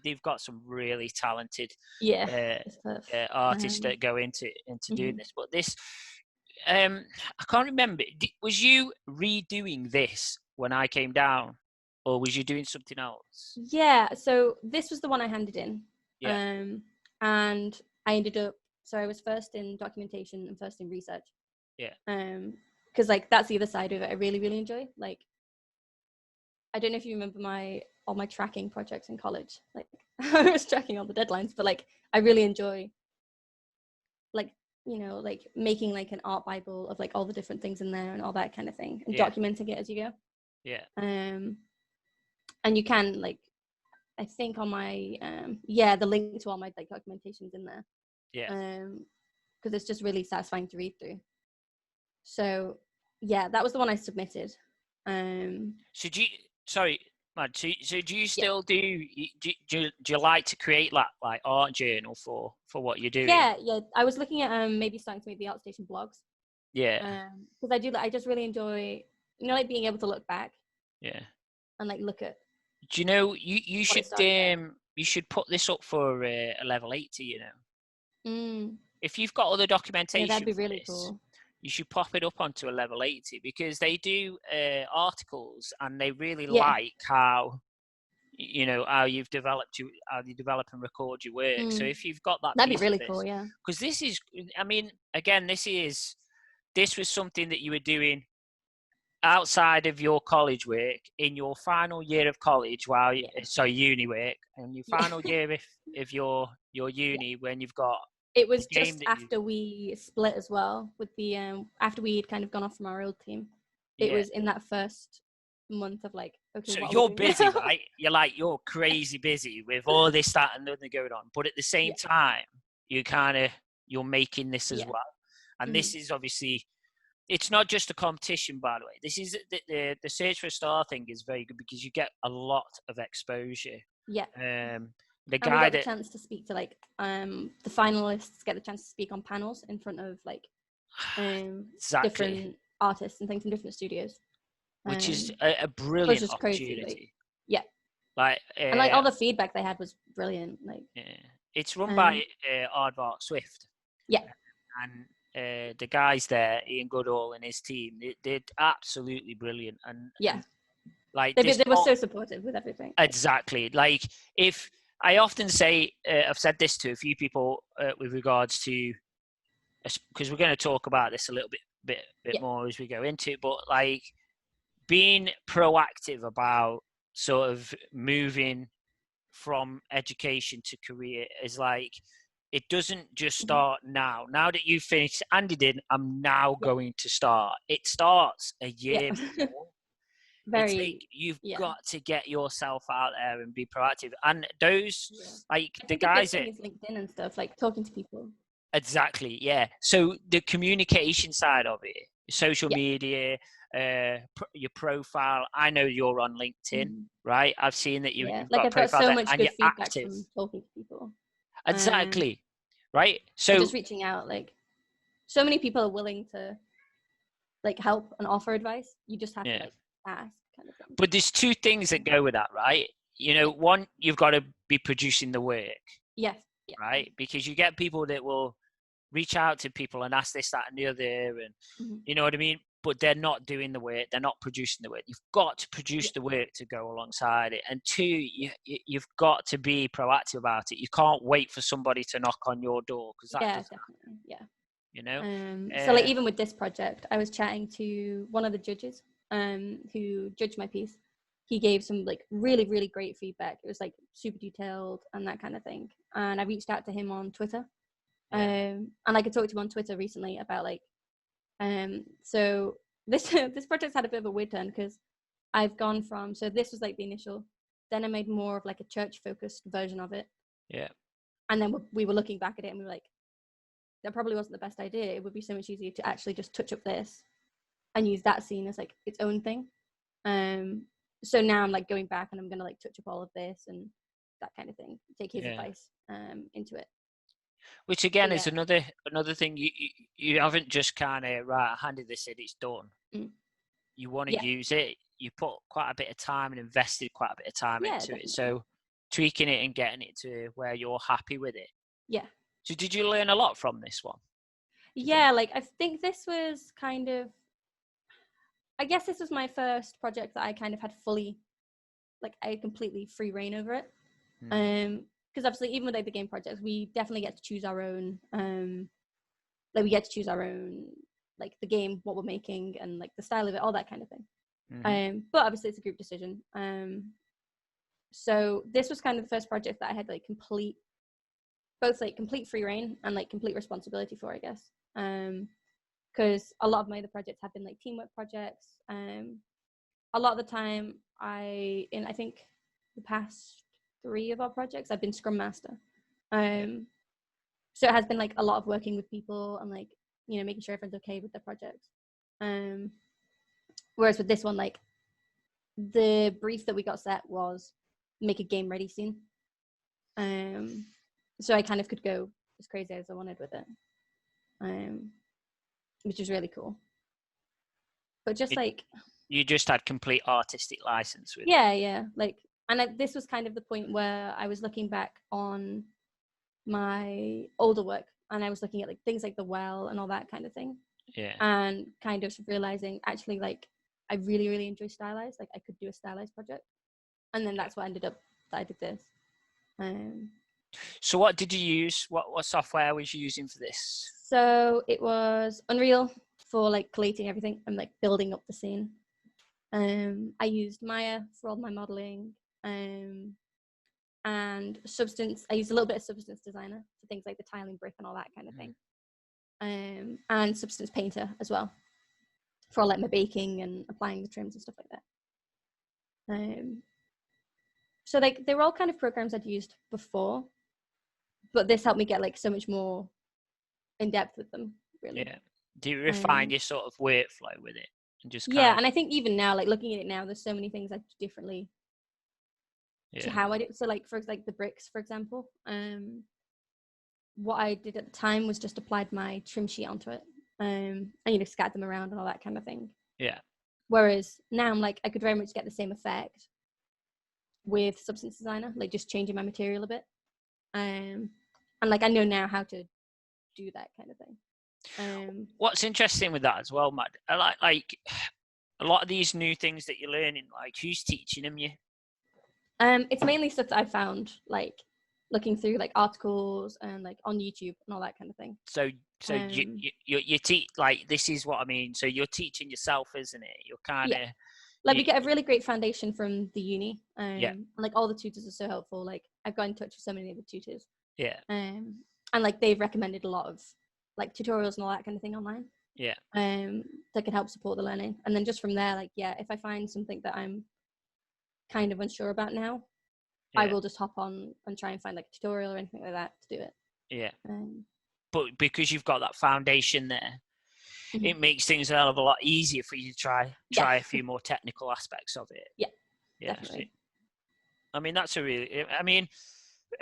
they've got some really talented artists that go into doing this. But this, I can't remember. Was you redoing this when I came down, or was you doing something else? Yeah. So this was the one I handed in. Yeah. And I ended up. So I was first in documentation and first in research. Yeah. Because like that's the other side of it. I really really enjoy like. I don't know if you remember all my tracking projects in college. Like I was tracking all the deadlines, but like I really enjoy like, you know, like making like an art Bible of like all the different things in there and all that kind of thing, and documenting it as you go. Yeah. And you can like, I think on my the link to all my like documentation's in there. Yeah. Because it's just really satisfying to read through. So yeah, that was the one I submitted. So sorry, Matt, so do you still do you like to create like art journal for what you're doing? Yeah. I was looking at maybe starting to make the ArtStation blogs. Yeah. Because I just really enjoy, you know, like being able to look back. Yeah. And like look at. Do you know you should put this up for a level 80, you know. If you've got other documentation, that'd be really cool. You should pop it up onto a level 80, because they do articles, and they really like how, you know, how you develop and record your work. So if you've got that, that'd be really cool. Yeah. Because this is, I mean, again, this was something that you were doing outside of your college work in your final year of college, uni work, and your final year of your uni, when you've got. It was just after we split as well, with the after we had kind of gone off from our old team. It was in that first month of like, okay, so you're busy, right? You're crazy busy with all this, that, and nothing going on. But at the same time, you're making this as well. And this is obviously, it's not just a competition, by the way. This is the Search for a Star thing is very good, because you get a lot of exposure. Yeah. The guy, and we got the chance to speak to like the finalists get the chance to speak on panels in front of like different artists and things in different studios, which is a brilliant opportunity. Crazy, like, and like all the feedback they had was brilliant. Like it's run by Aardvark Swift. Yeah. And the guys there, Ian Goodall and his team, they're absolutely brilliant. And like they were so supportive with everything. Exactly. Like, if I often say, I've said this to a few people with regards to, because we're going to talk about this a little bit more as we go into it, but like being proactive about sort of moving from education to career is like, it doesn't just start now. Now that you've finished Andy did, I'm now going to start. It starts a year before. You've got to get yourself out there and be proactive. And those, like the guys that LinkedIn and stuff, like talking to people. Exactly, yeah. So the communication side of it, social media, your profile. I know you're on LinkedIn, right? I've seen that you've got a profile so there, much and good you're feedback active. From talking to people. Exactly, right? So just reaching out, like so many people are willing to like help and offer advice. You just have to like ask. Kind of thing. But there's two things that go with that, right? You know, one, you've got to be producing the work. Yes. Right? Because you get people that will reach out to people and ask this, that, and the other, and you know what I mean? But they're not doing the work. They're not producing the work. You've got to produce the work to go alongside it. And two, you've got to be proactive about it. You can't wait for somebody to knock on your door, because definitely. Yeah. You know? So like even with this project, I was chatting to one of the judges who judged my piece. He gave some like really, really great feedback. It was like super detailed and that kind of thing. And I reached out to him on Twitter. And I could talk to him on Twitter recently about like, so this project's had a bit of a weird turn, because I've gone from, so this was like the initial, then I made more of like a church focused version of it. Yeah. And then we were looking back at it and we were like, that probably wasn't the best idea. It would be so much easier to actually just touch up this and use that scene as like its own thing. So now I'm like going back and I'm gonna like touch up all of this and that kind of thing. Take his advice into it. Which again is another thing. You haven't just kind of handed this in, it's done. You want to use it. You put quite a bit of time and invested quite a bit of time into definitely. it. So tweaking it and getting it to where you're happy with it. Yeah. So did you learn a lot from this one? Yeah, like I think this was kind of, I guess this was my first project that I kind of had fully, like I had completely free reign over it. Because obviously even with like the game projects, we definitely get to choose our own, like we get to choose our own, like the game, what we're making and like the style of it, all that kind of thing. But obviously it's a group decision. So this was kind of the first project that I had like complete free reign and like complete responsibility for, I guess. Because a lot of my other projects have been like teamwork projects. A lot of the time I think the past 3 of our projects I've been Scrum Master. So it has been like a lot of working with people and like, you know, making sure everyone's okay with their projects. Whereas with this one, like the brief that we got set was make a game ready scene. So I kind of could go as crazy as I wanted with it, which is really cool. But just you just had complete artistic license with yeah, like, and this was kind of the point where I was looking back on my older work and I was looking at like things like The Well and all that kind of thing. Yeah. And kind of realizing actually like I really, really enjoy stylized. Like I could do a stylized project. And then that's what ended up that I did this. So what did you use? What software was you using for this? So it was Unreal for like collating everything and like building up the scene. I used Maya for all my modeling. And Substance, I used a little bit of Substance Designer for things like the tiling brick and all that kind of thing. And Substance Painter as well for all like my baking and applying the trims and stuff like that. So like they were all kind of programs I'd used before, but this helped me get like so much more in depth with them, really. Yeah. Do you refine your sort of workflow with it? And just and I think even now, like looking at it now, there's so many things I do differently to how I do. So like for like the bricks, for example, what I did at the time was just applied my trim sheet onto it, and you know, scattered them around and all that kind of thing. Yeah. Whereas now I'm like, I could very much get the same effect with Substance Designer, like just changing my material a bit. And like I know now how to do that kind of thing. What's interesting with that as well, Matt, I like a lot of these new things that you're learning, like who's teaching them you? It's mainly stuff that I found, like looking through like articles and like on YouTube and all that kind of thing. So you teach, like, this is what I mean. So you're teaching yourself, isn't it? You're kind of like we get a really great foundation from the uni. And like all the tutors are so helpful. Like I've got in touch with so many of the tutors. Yeah. And like they've recommended a lot of like tutorials and all that kind of thing online. Yeah. That can help support the learning. And then just from there, like, if I find something that I'm kind of unsure about now, I will just hop on and try and find like a tutorial or anything like that to do it. Yeah. But because you've got that foundation there, it makes things a hell of a lot easier for you to try a few more technical aspects of it. Yeah, definitely. I mean, that's a really, I mean,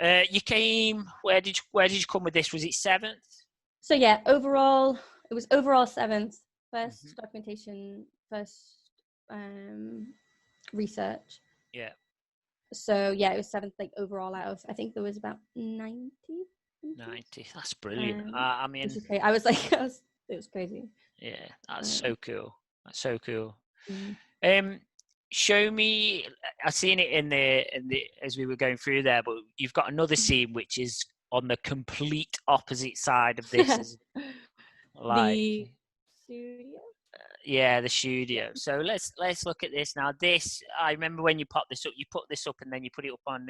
you came, where did you come with this? Was it 7th? So yeah, overall, it was overall 7th, first documentation, first research. Yeah. So yeah, it was 7th, like overall out of, I think there was about 90. 90, that's brilliant. I mean, I was like, it was crazy. Yeah, that's so cool. That's so cool. Show me, I've seen it in the as we were going through there, but you've got another scene which is on the complete opposite side of this. Like the studio? Yeah, the studio. So let's look at this now. This, I remember when you put this up and then you put it up on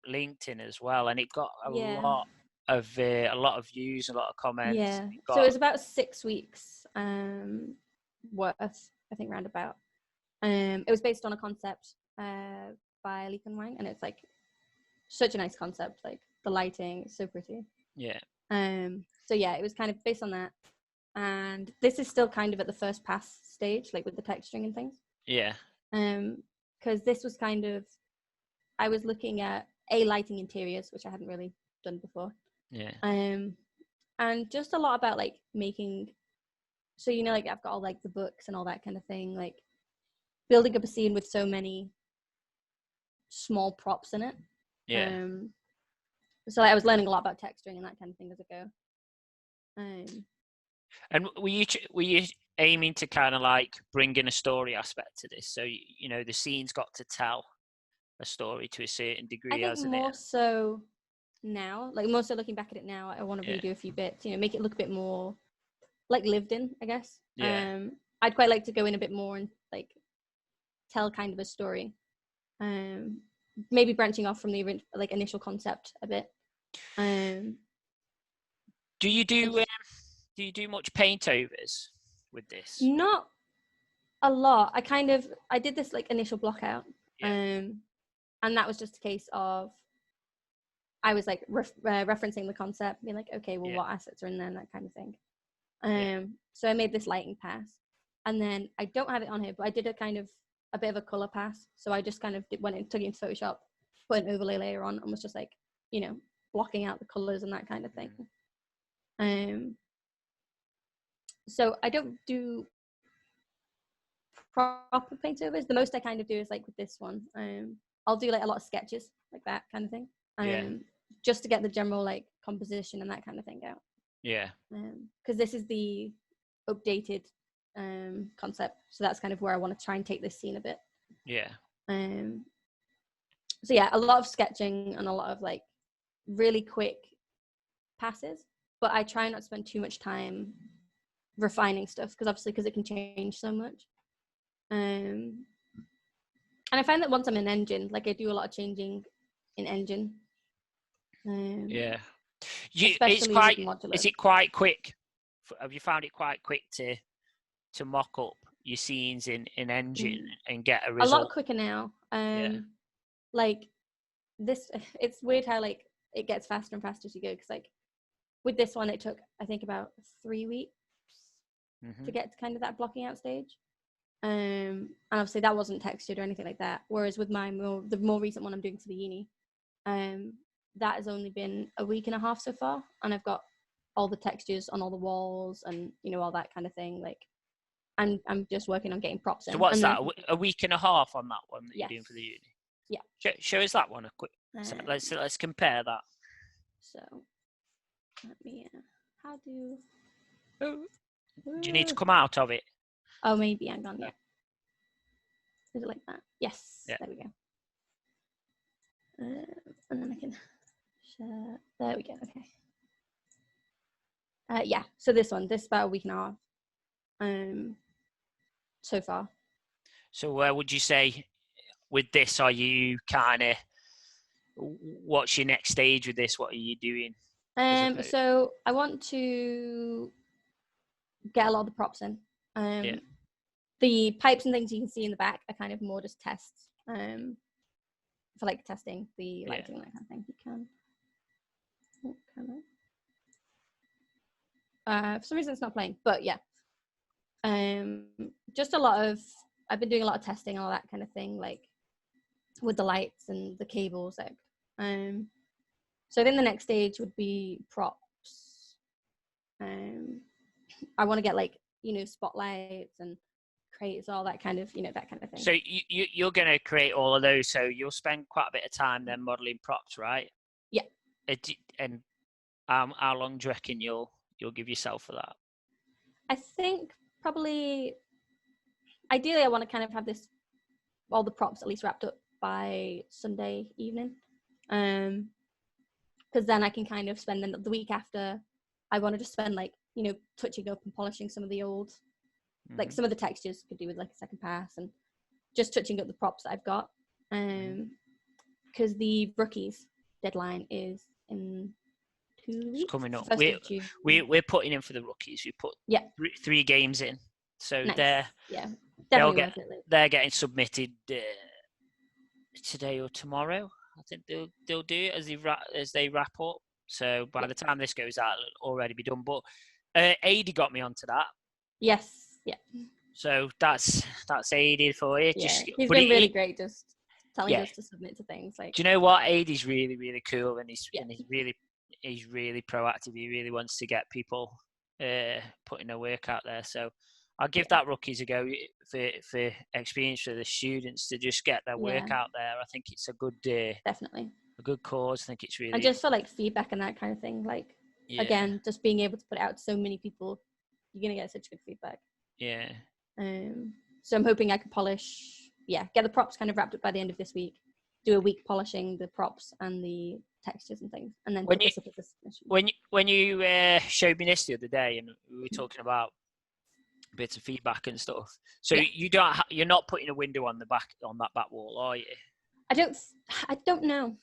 LinkedIn as well, and it got a lot of views, a lot of comments. Yeah. So it was about 6 weeks worth, I think, roundabout. It was based on a concept by Lee Kun Wang, and it's like such a nice concept. Like the lighting is so pretty. Yeah. So yeah, it was kind of based on that. And this is still kind of at the first pass stage, like with the texturing and things. Yeah. Because this was kind of, I was looking at lighting interiors, which I hadn't really done before. Yeah. And just a lot about like making, so you know, like I've got all like the books and all that kind of thing, like building up a scene with so many small props in it. Yeah. So like, I was learning a lot about texturing and that kind of thing as I go. And were you aiming to kind of like bring in a story aspect to this? So, you know, the scene's got to tell a story to a certain degree, hasn't it? More so now, like more so looking back at it now, I want to redo a few bits, you know, make it look a bit more like lived in, I guess. Yeah. I'd quite like to go in a bit more and like tell kind of a story, maybe branching off from the like initial concept a bit. Do you do much paint overs with this? Not a lot. I did this like initial block out, Yeah. and that was just a case of I was like referencing the concept, being like, okay, well, what assets are in there, and that kind of thing. So I made this lighting pass, and then I don't have it on here, but I did a bit of a color pass. So I just kind of took it into Photoshop, put an overlay layer on, and was just like, blocking out the colors and that kind of thing. So I don't do proper paint overs. The most I kind of do is like with this one. I'll do like a lot of sketches, like that kind of thing. Just to get the general like composition and that kind of thing out. Yeah. Because this is the updated concept, so that's kind of where I want to try and take this scene a bit. Yeah. So yeah, a lot of sketching and a lot of like really quick passes, but I try not to spend too much time refining stuff because it can change so much. And I find that once I'm in Engine, like I do a lot of changing in Engine. Yeah. Is it quite quick? Have you found it quite quick to mock up your scenes in Engine and get a result? A lot quicker now. Like this, it's weird how like it gets faster and faster as you go. Because like with this one, it took I think about 3 weeks to get to kind of that blocking out stage. And obviously that wasn't textured or anything like that. Whereas with the more recent one I'm doing for the uni, that has only been a week and a half so far, and I've got all the textures on all the walls and all that kind of thing. Like, and I'm just working on getting props in. So what's that? A week and a half on that one that you're doing for the uni? Yeah. Show us that one a quick. So let's compare that. So let me. How do? Do you need to come out of it? Oh, maybe. Hang on. Yeah. Is it like that? Yes. Yeah. There we go. And then I can share. There we go. Okay. Yeah. So this about a week and a half. So far. So where would you say with this? Are you kind of? What's your next stage with this? What are you doing? So I want to get a lot of the props in. The pipes and things you can see in the back are kind of more just tests. For like testing the lighting and that kind of thing. You can. Oh, can I? For some reason it's not playing, but yeah. Just I've been doing a lot of testing and all that kind of thing, like with the lights and the cables. So I think the next stage would be props. I want to get like spotlights and crates, all that kind of that kind of thing. So you're going to create all of those. So you'll spend quite a bit of time then modeling props, right? Yeah. And how long do you reckon you'll give yourself for that? I think probably, ideally, I want to kind of have all the props at least wrapped up by Sunday evening, because then I can kind of spend the week after. I want to just spend like touching up and polishing some of the old. Like some of the textures could do with like a second pass and just touching up the props that I've got. Because the rookies deadline is in 2 weeks. It's coming up. We're putting in for the rookies. We put 3 games in. So nice. they're getting submitted today or tomorrow. I think they'll do it as they wrap up. So by the time this goes out, it'll already be done. But Adi got me onto that. Yes. Yeah. So that's Adi for you. Yeah. He's been really great, just telling us to submit to things. Like, do you know what? Adi's really, really cool, and he's really proactive. He really wants to get people putting their work out there. So I'll give that rookies a go for experience for the students to just get their work out there. I think it's a good definitely a good cause. I think it's really, and just for like feedback and that kind of thing. Like again, just being able to put it out to so many people, you're gonna get such good feedback. Yeah. So I'm hoping I can polish. Get the props kind of wrapped up by the end of this week. Do a week polishing the props and the textures and things, and then when you showed me this the other day, and we were talking about bits of feedback and stuff. So Yeah. you're not putting a window on that back wall, are you? I don't know.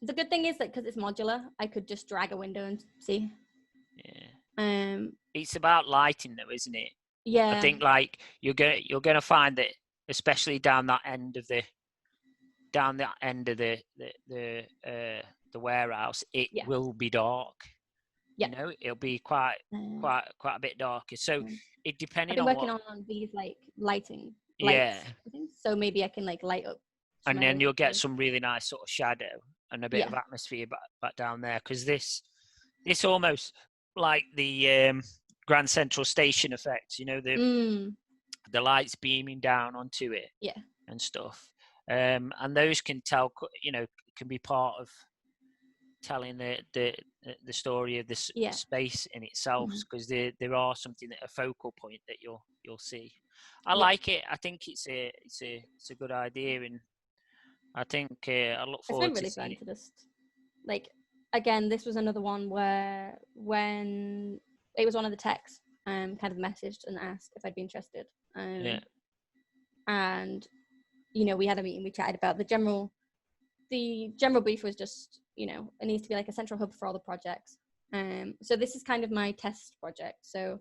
The good thing is that because it's modular, I could just drag a window and see. Yeah. It's about lighting, though, isn't it? Yeah. I think like you're gonna find that, especially down that end of the warehouse, it will be dark. Yeah. You know, it'll be quite a bit darker. So it depending I've been on working on these like lighting lights, I think. So maybe I can like light up. And then you'll get some really nice sort of shadow and a bit of atmosphere back down there, because this almost like the Grand Central Station effect, you know, the lights beaming down onto it, and stuff, and those can tell, you know, can be part of telling the story of this space in itself, because there are something, a focal point that you'll see. I like it. I think it's a good idea, and I think I look forward to seeing it. It's been really fun to just, like, again, this was another one where when it was one of the techs kind of messaged and asked if I'd be interested. And, you know, we had a meeting, we chatted about the general brief was just, you know, it needs to be like a central hub for all the projects. So this is kind of my test project. So,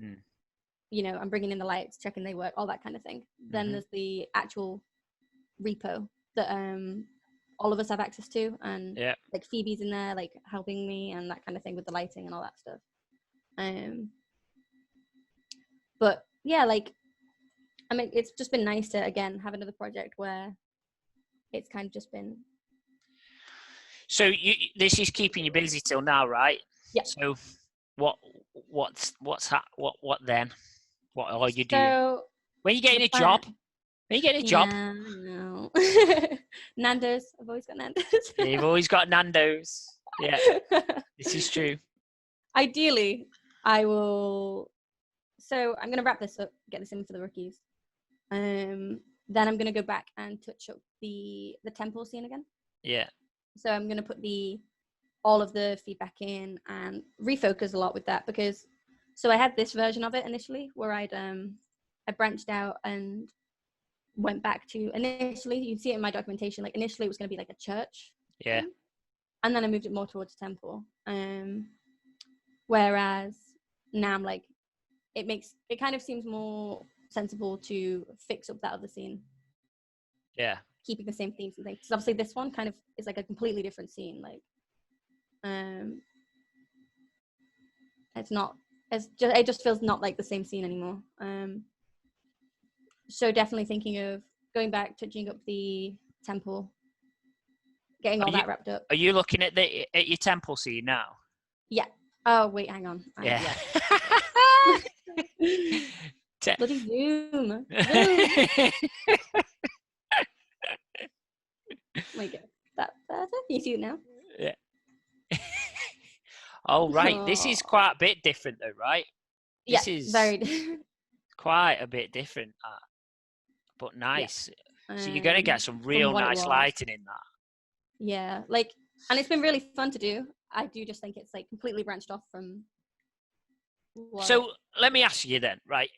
you know, I'm bringing in the lights, checking they work, all that kind of thing. Then there's the actual repo that all of us have access to, and like Phoebe's in there like helping me and that kind of thing with the lighting and all that stuff. But yeah, like, I mean, it's just been nice to again have another project where it's kind of just been. So this is keeping you busy till now, right? Yeah. So what then? What are you doing? So when are you getting a job? When are you getting a job? Yeah, no. Nando's. I've always got Nando's. You've always got Nando's. Yeah, this is true. Ideally, I will. So I'm gonna wrap this up, get this in for the rookies. Then I'm gonna go back and touch up the temple scene again. Yeah. So I'm gonna put all of the feedback in and refocus a lot with that, because so I had this version of it initially where I branched out and went back to, initially you'd see it in my documentation, like initially it was going to be like a church thing, and then I moved it more towards temple, whereas now I'm like, it kind of seems more sensible to fix up that other scene, keeping the same themes and things, because obviously this one kind of is like a completely different scene, like it just feels not like the same scene anymore. So definitely thinking of going back, touching up the temple, getting all that wrapped up. Are you looking at your temple scene now? Yeah. Oh wait, hang on. Yeah. Bloody Zoom. Wait, that can you see it now? Yeah. Oh right, this is quite a bit different though, right? This is very different. Quite a bit different, but nice. So you're gonna get some real nice lighting in that. Yeah, like, and it's been really fun to do. I do just think it's like completely branched off from. So let me ask you then, right?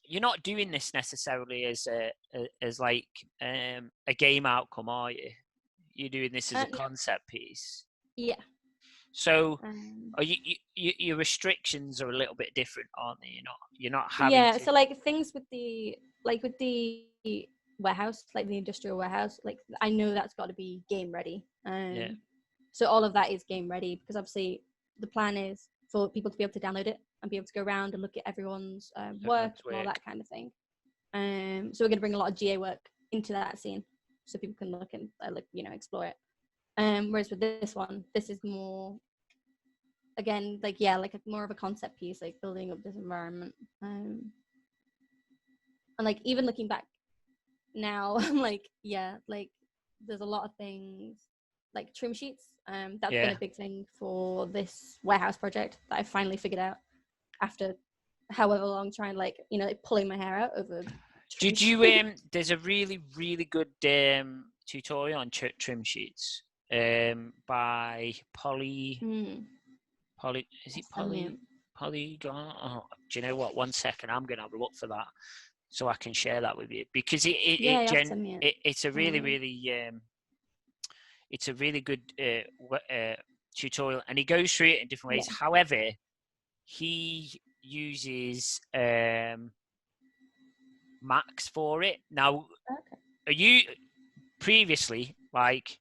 You're not doing this necessarily as like a game outcome, are you? You're doing this as a concept piece. Yeah. So, are your restrictions are a little bit different, aren't they? You're not having. Yeah. So like things with the warehouse, like the industrial warehouse, like I know that's got to be game ready. So all of that is game ready, because obviously the plan is for people to be able to download it and be able to go around and look at everyone's work and all that kind of thing. So we're going to bring a lot of GA work into that scene, so people can look and explore it. Whereas with this one, this is more, again, like more of a concept piece, like building up this environment. And like even looking back now, I'm like, there's a lot of things like trim sheets. That's been a big thing for this warehouse project that I finally figured out after however long trying pulling my hair out over. Did you there's a really, really good tutorial on trim sheets by Polly. Is it Polly polygon. Oh, do you know what? 1 second, I'm gonna have a look for that so I can share that with you, because it's a really it's a really good tutorial, and he goes through it in different ways. However, he uses Max for it. Now, are you previously like?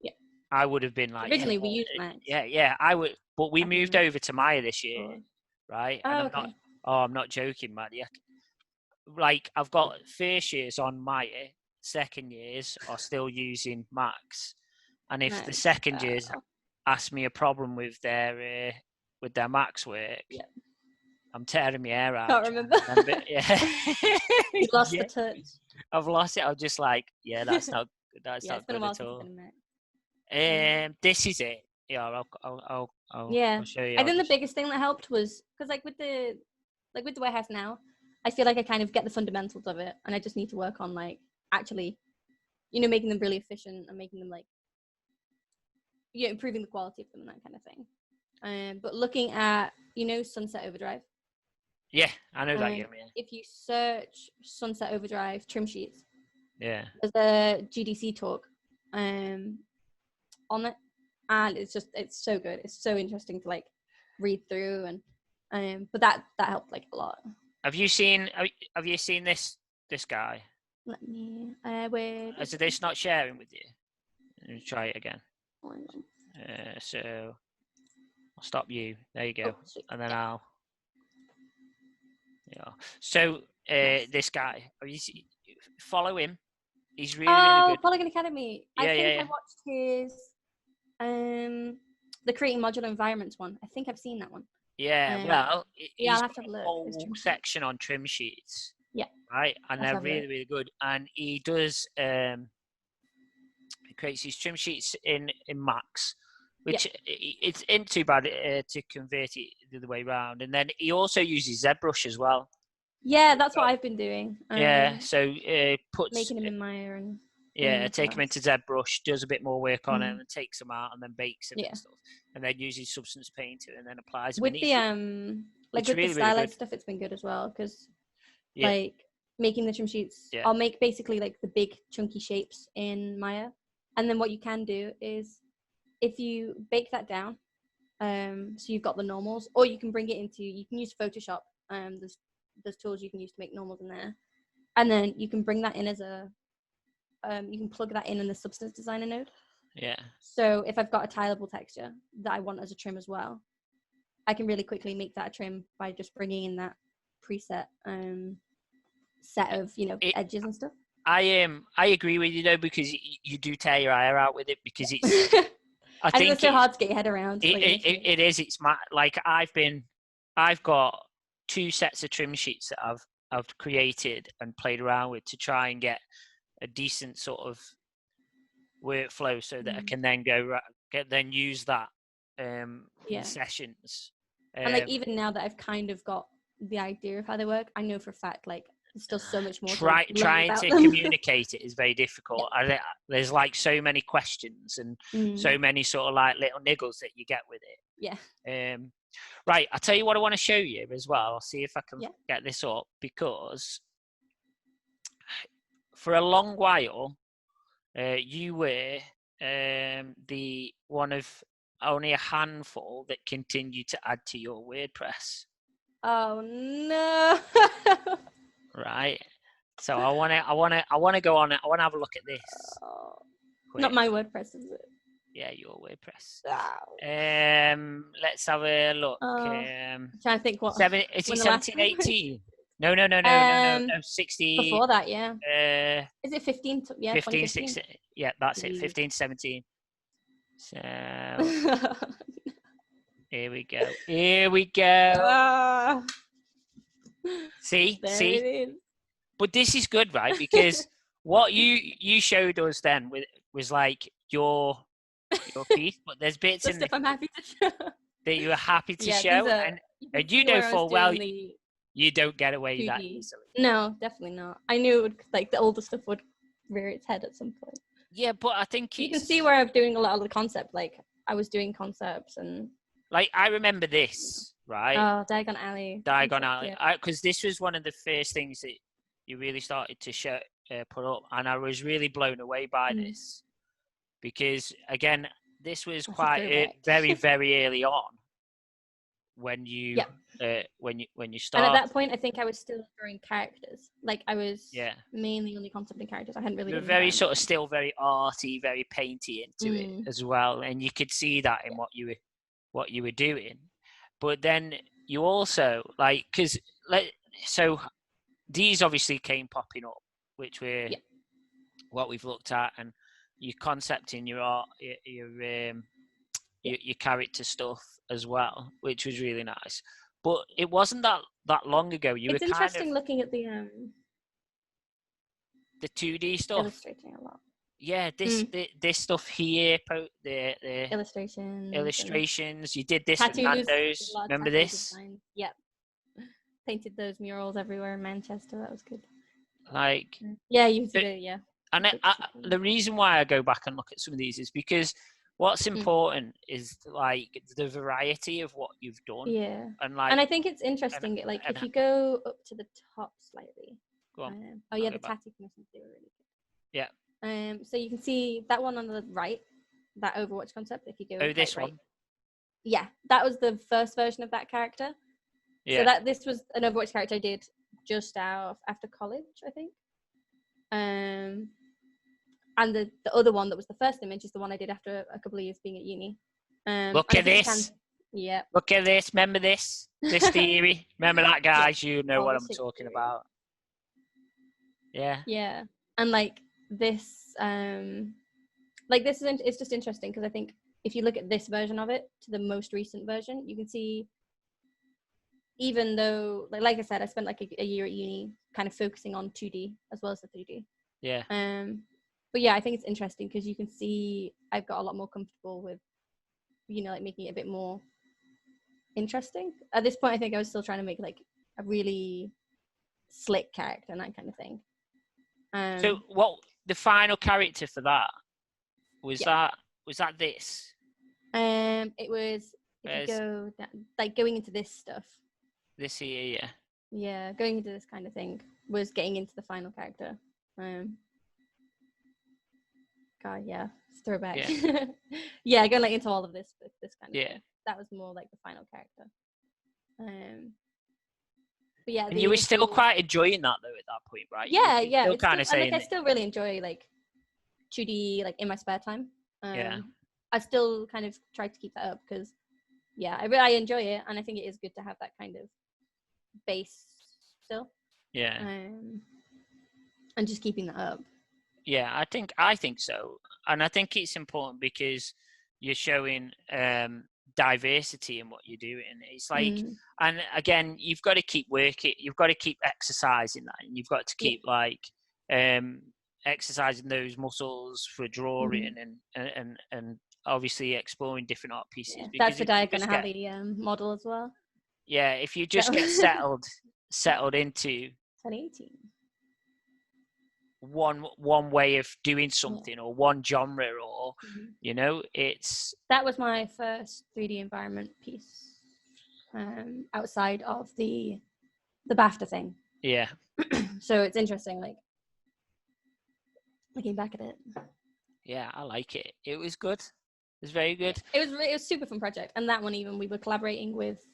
Yeah. I would have been like originally we used Max. Yeah, I would, but we moved over to Maya this year, right? And I'm not joking, Maddie. Like, I've got first years on Maya, second years are still using Max, and if the second years ask me a problem with their Max work, I'm tearing my hair out. Can't remember. Yeah. You've lost the touch. I've lost it. I'm just like, that's not not good at all. This is it. Yeah, I'll show you. I think the biggest thing that helped was because like with the warehouse now, I feel like I kind of get the fundamentals of it, and I just need to work on like actually, making them really efficient and making them like, improving the quality of them and that kind of thing. But looking at Sunset Overdrive. Yeah, I know that. If you search Sunset Overdrive trim sheets, there's a GDC talk on it, and it's so good. It's so interesting to like read through, and but that helped like a lot. Have you seen this guy? Let me where is this not sharing with you? Let me try it again. So I'll stop you. There you go. And then I'll so this guy, follow him. He's really good. Polygon Academy. I think I watched his the creating modular environments one. I think I've seen that one. Well, I'll have to look. A whole section on trim sheets. Yeah. Right, and they're really good. And he does he creates these trim sheets in Max, which it's ain't too bad to convert it the other way around. And then he also uses ZBrush as well. Yeah, that's what I've been doing. So puts making them in Maya and take them into ZBrush, does a bit more work on it, and then takes them out and then bakes them and stuff, and then uses Substance Painter and then applies them. With the with the stylized stuff, it's been good as well because like making the trim sheets, I'll make basically like the big chunky shapes in Maya, and then what you can do is if you bake that down, so you've got the normals, or you can bring it into, you can use Photoshop. There's tools you can use to make normals in there, and then you can bring that in as a you can plug that in the Substance Designer node. So if I've got a tileable texture that I want as a trim as well, I can really quickly make that a trim by just bringing in that preset set of edges and stuff. I agree with you though, because you do tear your hair out with it, because it's I think it's so hard to get your head around. It is. It's like I've got 2 sets of trim sheets that I've created and played around with to try and get a decent sort of workflow, so that I can then use that in sessions. And like even now that I've kind of got the idea of how they work, I know for a fact like there's still so much more. Trying to communicate it is very difficult. There's like so many questions and so many sort of like little niggles that you get with it. Right, I'll tell you what I want to show you as well. I'll see if I can get this up, because for a long while you were the one of only a handful that continued to add to your WordPress. Oh no. Right. So I want to go on it. I want to have a look at this. Not my WordPress, is it? Yeah, your WordPress. Oh. Let's have a look. I'm trying to think what. Is it 17, 18? No, 60. Before that, yeah. Is it 15? 15, 16. Yeah, that's it. 15, 17. So here we go. See. But this is good, right? Because what you showed us then was like your piece, but there's bits in I'm happy to show. that you were happy to show, and you know full well you don't get away that easily. No, definitely not. I knew it would, like the older stuff would rear its head at some point. Yeah, but I think you can see where I'm doing a lot of the concept. Like I was doing concepts and. Like I remember this, right? Oh, Diagon Alley. Diagon Alley. Because this was one of the first things that you really started to put up, and I was really blown away by this because, again, this was quite very, very early on when you when you start. And at that point, I think I was still drawing characters. Like I was mainly only concepting characters. I hadn't really. You were very sort of still very arty, very painty into it as well, and you could see that in what you were doing. But then you also so these obviously came popping up, which were what we've looked at, and your concepting your art, your character stuff as well, which was really nice. But it wasn't that long ago. It's interesting looking at the 2D stuff. Illustrating a lot. Yeah, this stuff here, the illustrations. You did this with Nando's. Remember this? Yep. Painted those murals everywhere in Manchester. That was good. Yeah, you did it. Yeah. And the reason why I go back and look at some of these is because what's important is the variety of what you've done. Yeah. And I think it's interesting. If you go up to the top slightly. Go on. The tattoo commissions, they were really good. Yeah. So you can see that one on the right, that Overwatch concept. If you go. This one. Yeah, that was the first version of that character. Yeah. So this was an Overwatch character I did just after college, I think. And the other one that was the first image is the one I did after a couple of years being at uni. Look at this. Yeah. Look at this. Remember this theory. Remember that, guys. You know what I'm talking about. Yeah. Yeah. And this, it's just interesting because I think if you look at this version of it to the most recent version, you can see, even though, like I said, I spent a year at uni kind of focusing on 2D as well as the 3D. Yeah. But yeah, I think it's interesting because you can see I've got a lot more comfortable with, making it a bit more interesting. At this point, I think I was still trying to make a really slick character and that kind of thing. So what the final character for that was that this? It was if you go down, going into this stuff. This here, yeah. Yeah, going into this kind of thing was getting into the final character. God, yeah, it's throwback. Yeah, yeah, going into all of this kind of thing. That was more the final character. But yeah, and you were still quite enjoying that though at that point, right? Yeah, Still kind of saying I still really enjoy 2D in my spare time. Yeah. I still kind of try to keep that up because I enjoy it, and I think it is good to have that kind of base still. Yeah. And just keeping that up. Yeah, I think so, and I think it's important because you're showing diversity in what you're doing. It's and again, you've got to keep working, you've got to keep exercising that, and you've got to keep exercising those muscles for drawing and obviously exploring different art pieces. Yeah, that's the Diagon Alley model as well. Yeah, if you just get settled into 2018. one way of doing something or one genre or it's that was my first 3D environment piece outside of the BAFTA thing. Yeah. So it's interesting looking back at it. Yeah, I like it. It was good. It was very good. It was a super fun project, and that one even we were collaborating with.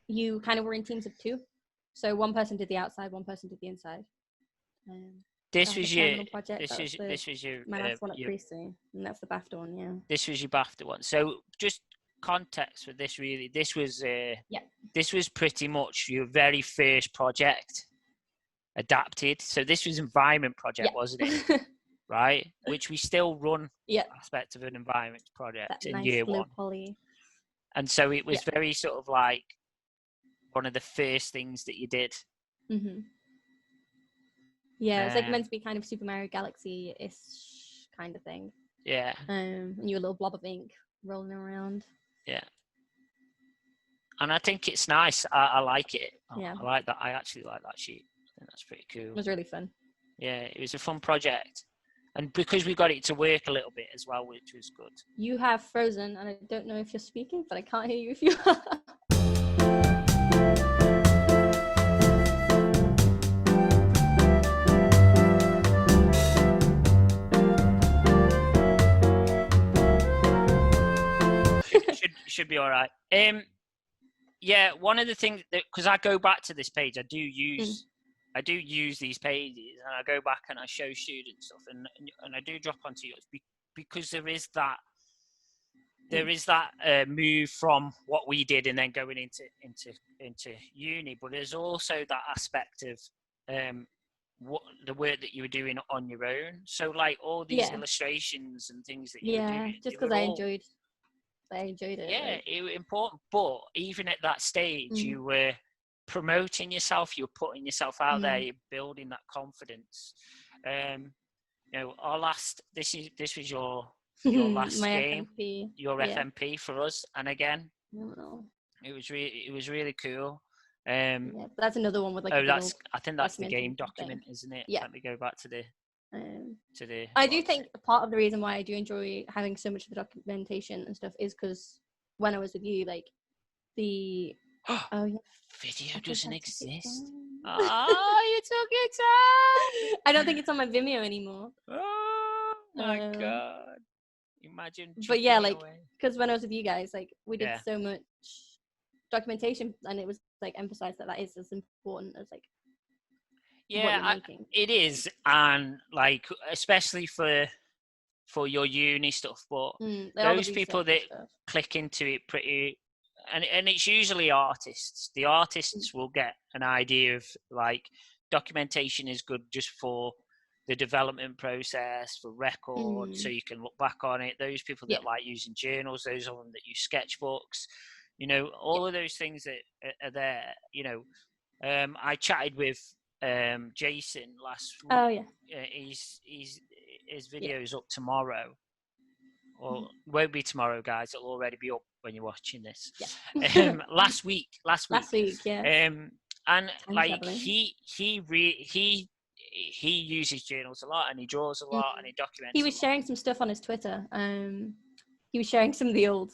You kind of were in teams of two, so one person did the outside, one person did the inside. This was your project. This was your my last one at Priestley, and that's the BAFTA one. Yeah. This was your BAFTA one. So just context for this, really. This was This was pretty much your very first project adapted. So this was environment project, wasn't it? Right, which we still run aspect of an environment project that in nice year one. Poly. And so it was very sort of one of the first things that you did. Mm-hmm. Yeah, it's meant to be kind of Super Mario Galaxy-ish kind of thing. Yeah. And you're a little blob of ink rolling around. Yeah. And I think it's nice. I like it. Yeah. I like that. I actually like that sheet. I think that's pretty cool. It was really fun. Yeah, it was a fun project. And because we got it to work a little bit as well, which was good. You have frozen, and I don't know if you're speaking, but I can't hear you if you are. should be all right. Yeah, one of the things that, because I go back to this page, I do use these pages, and I go back and I show students stuff, and I do drop onto yours because there is that move from what we did and then going into uni, but there's also that aspect of what the work that you were doing on your own. So like all these illustrations and things that you were doing, just because I enjoyed it. Yeah, it was important. But even at that stage, you were promoting yourself, you were putting yourself out there, you're building that confidence. Our last this was your last game, FMP. your FMP for us, and again, it was really cool. That's another one with like. I think that's the game document, isn't it? Yeah. Let me go back to the. I do think part of the reason why I do enjoy having so much of the documentation and stuff is because when I was with you, like the video doesn't exist. You took your time. I don't think it's on my Vimeo anymore. Oh my god! Imagine. But yeah, like because when I was with you guys, like we did so much documentation, and it was like emphasized that is as important as like. Yeah, it is, and like especially for your uni stuff, but those people that click into it pretty, and it's usually artists. The artists will get an idea of like documentation is good just for the development process, for records, so you can look back on it. Those people that like using journals, those of them that use sketchbooks, all of those things that are there. I chatted with Jason last week. Oh yeah. His video is up tomorrow, or won't be tomorrow, guys. It'll already be up when you're watching this. Yeah. Last week. Yeah. And like he uses journals a lot, and he draws a lot, and he documents. He was sharing some stuff on his Twitter. He was sharing some of his old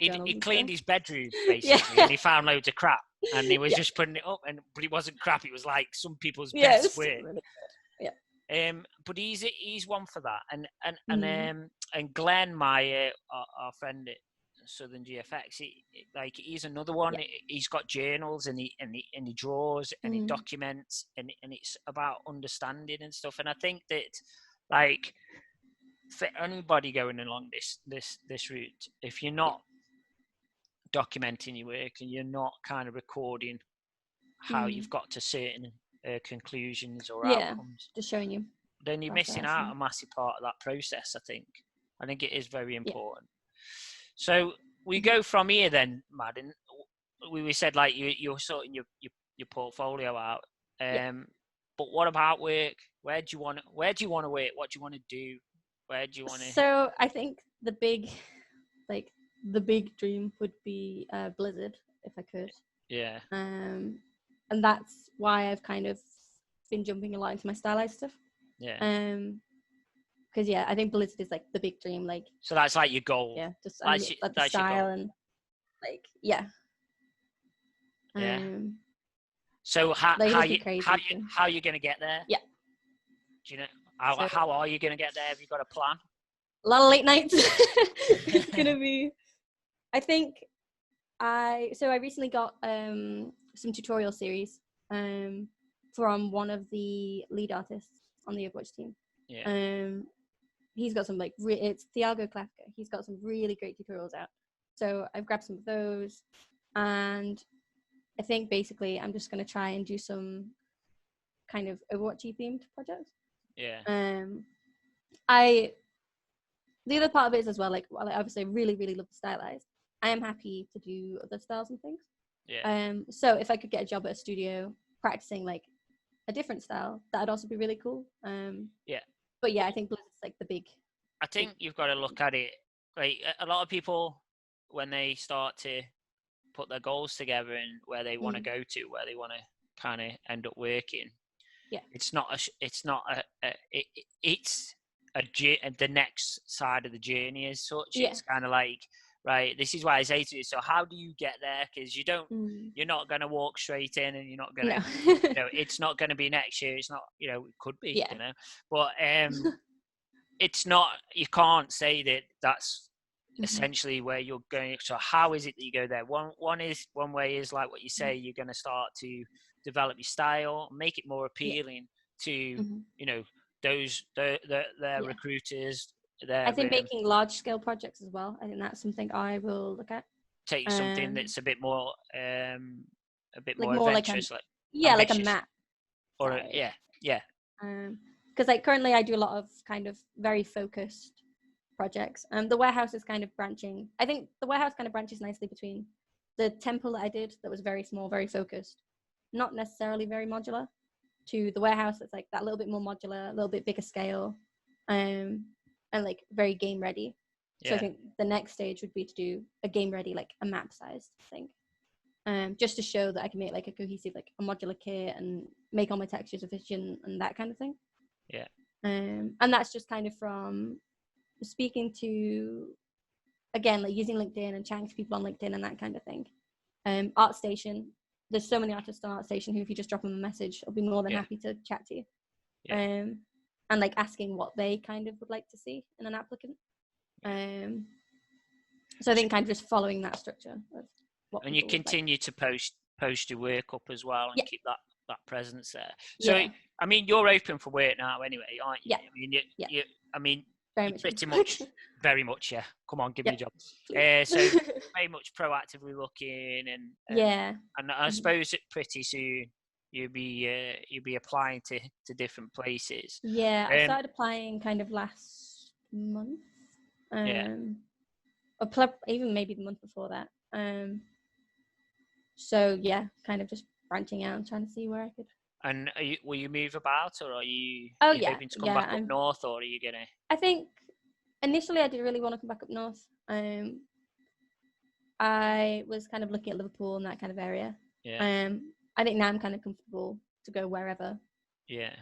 journals. He cleaned his bedroom basically, and he found loads of crap, and he was just putting it up. But it wasn't crap; it was like some people's best work. Really but he's one for that, and Glenn, my our friend at Southern GFX, he's another one. Yeah. He's got journals, and he draws, and he documents, and it's about understanding and stuff. And I think that like. For anybody going along this route, if you're not documenting your work and you're not kind of recording how you've got to certain conclusions or outcomes, just showing you, then you're missing out a massive part of that process. I think it is very important. So we go from here then, Maddie. We said like you're sorting your portfolio out. But what about work? Where do you want to work? What do you want to do? Where do you want to? So I think the big dream would be Blizzard, if I could. Yeah. And that's why I've kind of been jumping a lot into my stylized stuff. Yeah. Because I think Blizzard is like the big dream. Like. So that's like your goal. Yeah. Just the style and like yeah. Yeah. So how are you going to get there? Yeah. Do you know? How are you going to get there? Have you got a plan? A lot of late nights. It's going to be, I think I recently got some tutorial series from one of the lead artists on the Overwatch team. Yeah. He's got some it's Thiago Klafka. He's got some really great tutorials out. So I've grabbed some of those, and I think basically I'm just going to try and do some kind of Overwatch-y themed projects. Yeah. The other part of it is as well, like obviously I really, really love the stylized. I am happy to do other styles and things. Yeah. So if I could get a job at a studio practicing like a different style, that'd also be really cool. Yeah. But yeah, I think Blizzard's like the big. I think you've got to look at it like a lot of people when they start to put their goals together and where they want to go to, where they want to kind of end up working. Yeah. It's the next side of the journey as such. Yeah. It's kind of like, right, this is why I say to you, so how do you get there? Because you're not going to walk straight in, and you're not going to, it's not going to be next year. It's not, it could be, but it's not, you can't say that that's essentially where you're going. So how is it that you go there? One way is like what you say, you're going to start to develop your style, make it more appealing to, you know, those, their recruiters. I think making large scale projects as well. I think that's something I will look at. Take something that's a bit more more adventurous, like like a map. Or because like currently I do a lot of kind of very focused projects. The warehouse is kind of branching. I think the warehouse kind of branches nicely between the temple that I did that was very small, very focused, not necessarily very modular, to the warehouse that's like that little bit more modular, a little bit bigger scale, and like very game ready. So I think the next stage would be to do a game ready, like a map sized thing. Just to show that I can make like a cohesive, like a modular kit and make all my textures efficient and that kind of thing. Yeah. And that's just kind of from speaking to, again, like using LinkedIn and chatting to people on LinkedIn and that kind of thing. ArtStation, there's so many artists on ArtStation who, if you just drop them a message, I'll be more than happy to chat to you. And like asking what they kind of would like to see in an applicant. So I think kind of just following that structure of what. And you continue to post your work up as well and keep that presence there. So I mean, you're open for work now anyway, aren't you? Yeah. I mean, you I mean, very much, yeah. Come on, give me a job. So very much proactively looking and I suppose pretty soon you'll be applying to different places. Yeah, I started applying kind of last month. Or even maybe the month before that. So yeah, kind of just branching out and trying to see where I could. And will you move about, or are you hoping to come back up north, or are you gonna? I think initially I did really want to come back up north. I was kind of looking at Liverpool and that kind of area. Yeah. I think now I'm kind of comfortable to go wherever. Yeah.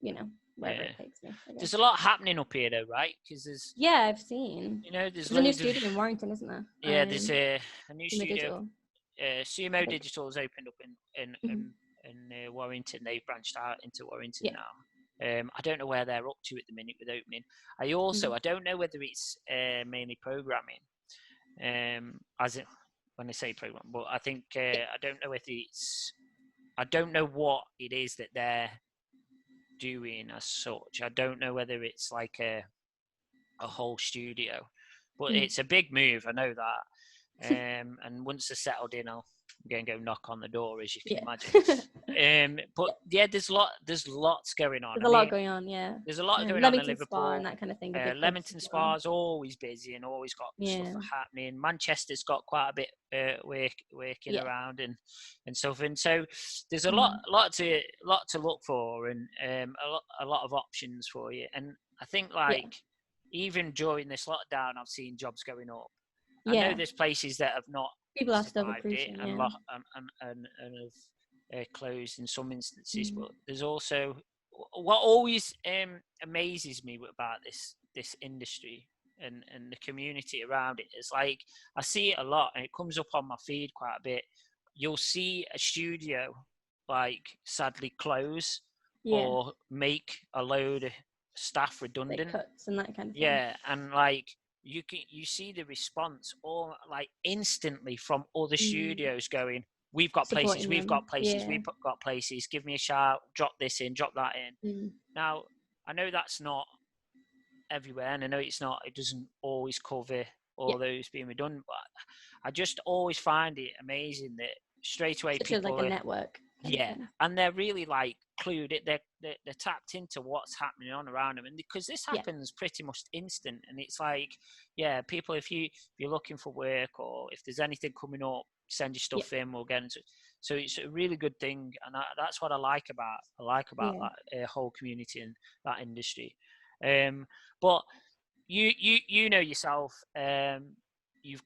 You know, wherever it takes me. There's a lot happening up here, though, right? Because there's. Yeah, I've seen. You know, there's a new studio in Warrington, isn't there? Yeah, there's a new studio. Digital. Sumo Digital has opened up in Warrington. They've branched out into Warrington now. I don't know where they're up to at the minute with opening. I don't know whether it's mainly programming, as in, when I say program, but I think I don't know if it's. I don't know what it is that they're doing as such. I don't know whether it's like a whole studio, but it's a big move. I know that. And once they're settled in, I'm going to go knock on the door, as you can imagine. But there's lots going on. There's a lot going on, There's a lot going on in Liverpool. Spa and that kind of thing. Leamington Spa's always busy and always got stuff happening. Manchester's got quite a bit working around and stuff. And so there's a lot to look for and a lot of options for you. And I think even during this lockdown, I've seen jobs going up. I know there's places that have not. People are still recruiting, and have closed in some instances, but there's also what always amazes me about this industry and the community around it is like I see it a lot, and it comes up on my feed quite a bit. You'll see a studio like sadly close or make a load of staff redundant, like cuts and that kind of thing. Yeah, and like. You see the response all like instantly from other studios going, we've got places, we've got places, give me a shout, drop this in, drop that in. Now I know that's not everywhere, and I know it doesn't always cover all those being redundant, but I just always find it amazing that straight away people like a network. And they're really like clued it. They're tapped into what's happening on around them, and because this happens pretty much instant, and it's like, people, if you're looking for work or if there's anything coming up, send your stuff in. We'll get into it. So it's a really good thing, and that's what I like about that whole community and that industry. But you know yourself, you've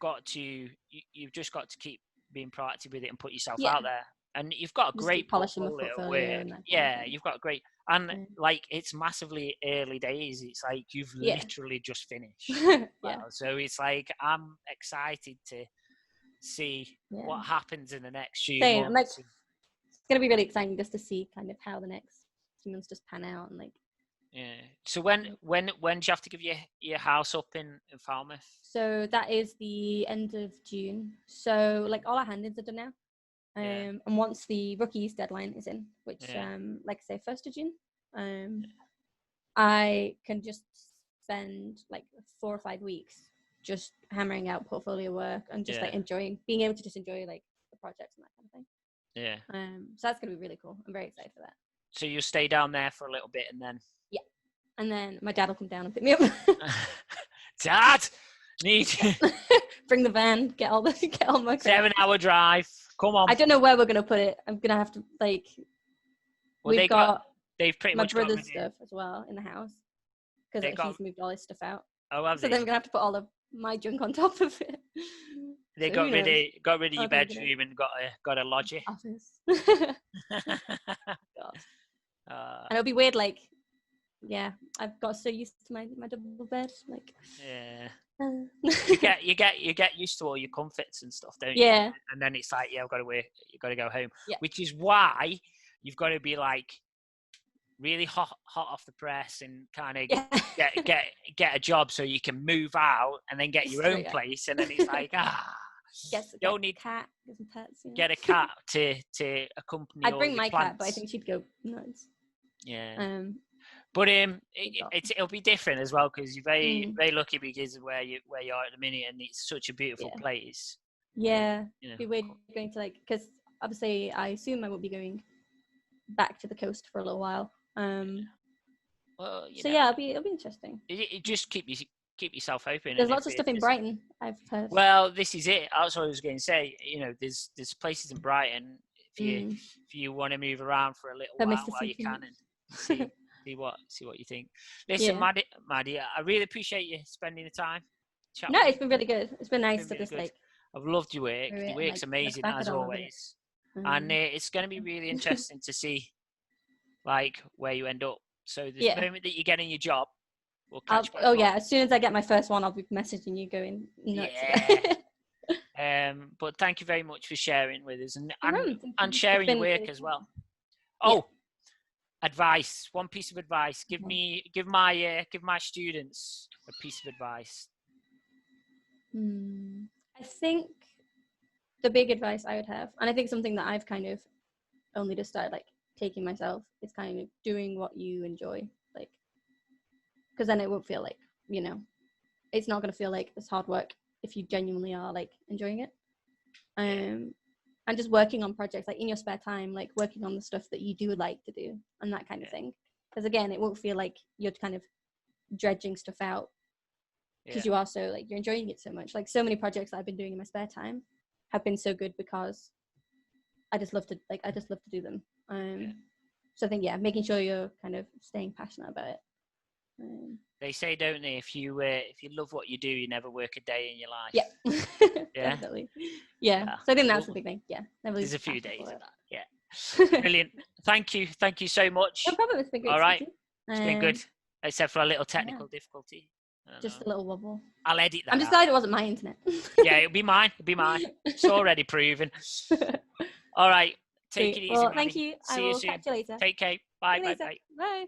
just got to keep being proactive with it and put yourself out there. And you've got a great portfolio of work. You've got a great, and like it's massively early days. It's like you've literally just finished. So it's like I'm excited to see what happens in the next few months. I'm like, it's gonna be really exciting just to see kind of how the next few months just pan out and like Yeah. So when do you have to give your house up in Falmouth? So that is the end of June. So like all our hand-ins are done now. And once the rookies deadline is in, which like I say 1st of June, I can just spend like 4 or 5 weeks just hammering out portfolio work and just like being able to just enjoy like the projects and that kind of thing. Yeah. So that's gonna be really cool. I'm very excited for that. So you'll stay down there for a little bit and then. Yeah. And then my dad will come down and pick me up. Dad, need bring the van, get all my crap. 7-hour drive. Come on. I don't know where we're gonna put it. I'm gonna have to like. Well, they've pretty my much brother's stuff as well in the house because like, he's moved all his stuff out. Oh, have so they? then we're gonna have to put all of my junk on top of it. They got rid of your bedroom and got a lodger. Office. God. And it'll be weird, like, yeah, I've got so used to my double bed, like. Yeah. you get used to all your comforts and stuff, don't you? Yeah. And then it's like, I've got to work. You've got to go home. Yeah. Which is why you've got to be like really hot off the press and kind of get a job so you can move out and then get your own place. And then it's like don't need cat, get some pets. Get a cat to accompany. I'd bring my plants. cat, but I think she'd go nuts. Yeah. But it'll be different as well because you're very very lucky because of where you are at the minute, and it's such a beautiful place. Yeah, it'd be weird going to like because obviously I assume I won't be going back to the coast for a little while. Well, it'll be interesting. It just keep yourself open. There's lots of stuff in Brighton, I've heard. Well, this is it. That's what I was going to say. There's places in Brighton if you want to move around for a little while you can and see what you think. Listen, Maddie, I really appreciate you spending the time. No, it's been really good. It's been nice to just like. I've loved your work. Your work's amazing as always, and it's going to be really interesting to see like where you end up. So the moment that you get in your job, we'll catch back up. As soon as I get my first one, I'll be messaging you going nuts. Yeah. But thank you very much for sharing with us and sharing your work as well. Oh, advice. One piece of advice. Give my students a piece of advice. I think the big advice I would have, and I think something that I've kind of only just started like taking myself, is kind of doing what you enjoy, like, because then it won't feel like, it's not going to feel like it's hard work if you genuinely are like enjoying it. And just working on projects like in your spare time, like working on the stuff that you do like to do and that kind of thing, because again, it won't feel like you're kind of dredging stuff out because you are so like you're enjoying it so much. Like so many projects that I've been doing in my spare time have been so good because I just love to do them. So I think making sure you're kind of staying passionate about it. They say, don't they, if you love what you do, you never work a day in your life. Yeah. Definitely. Yeah. So I think that's the big thing. Yeah, there's a few days of that. Yeah. Brilliant. Thank you so much. No problem. It's been good. All right. It's been good, except for a little technical difficulty. Just a little wobble. I'll edit that. I'm just glad it wasn't my internet. Yeah, it'll be mine. It's already proven. All right. Take it easy. Well, thank you. See you soon. Catch you later. Take care. Bye. Bye.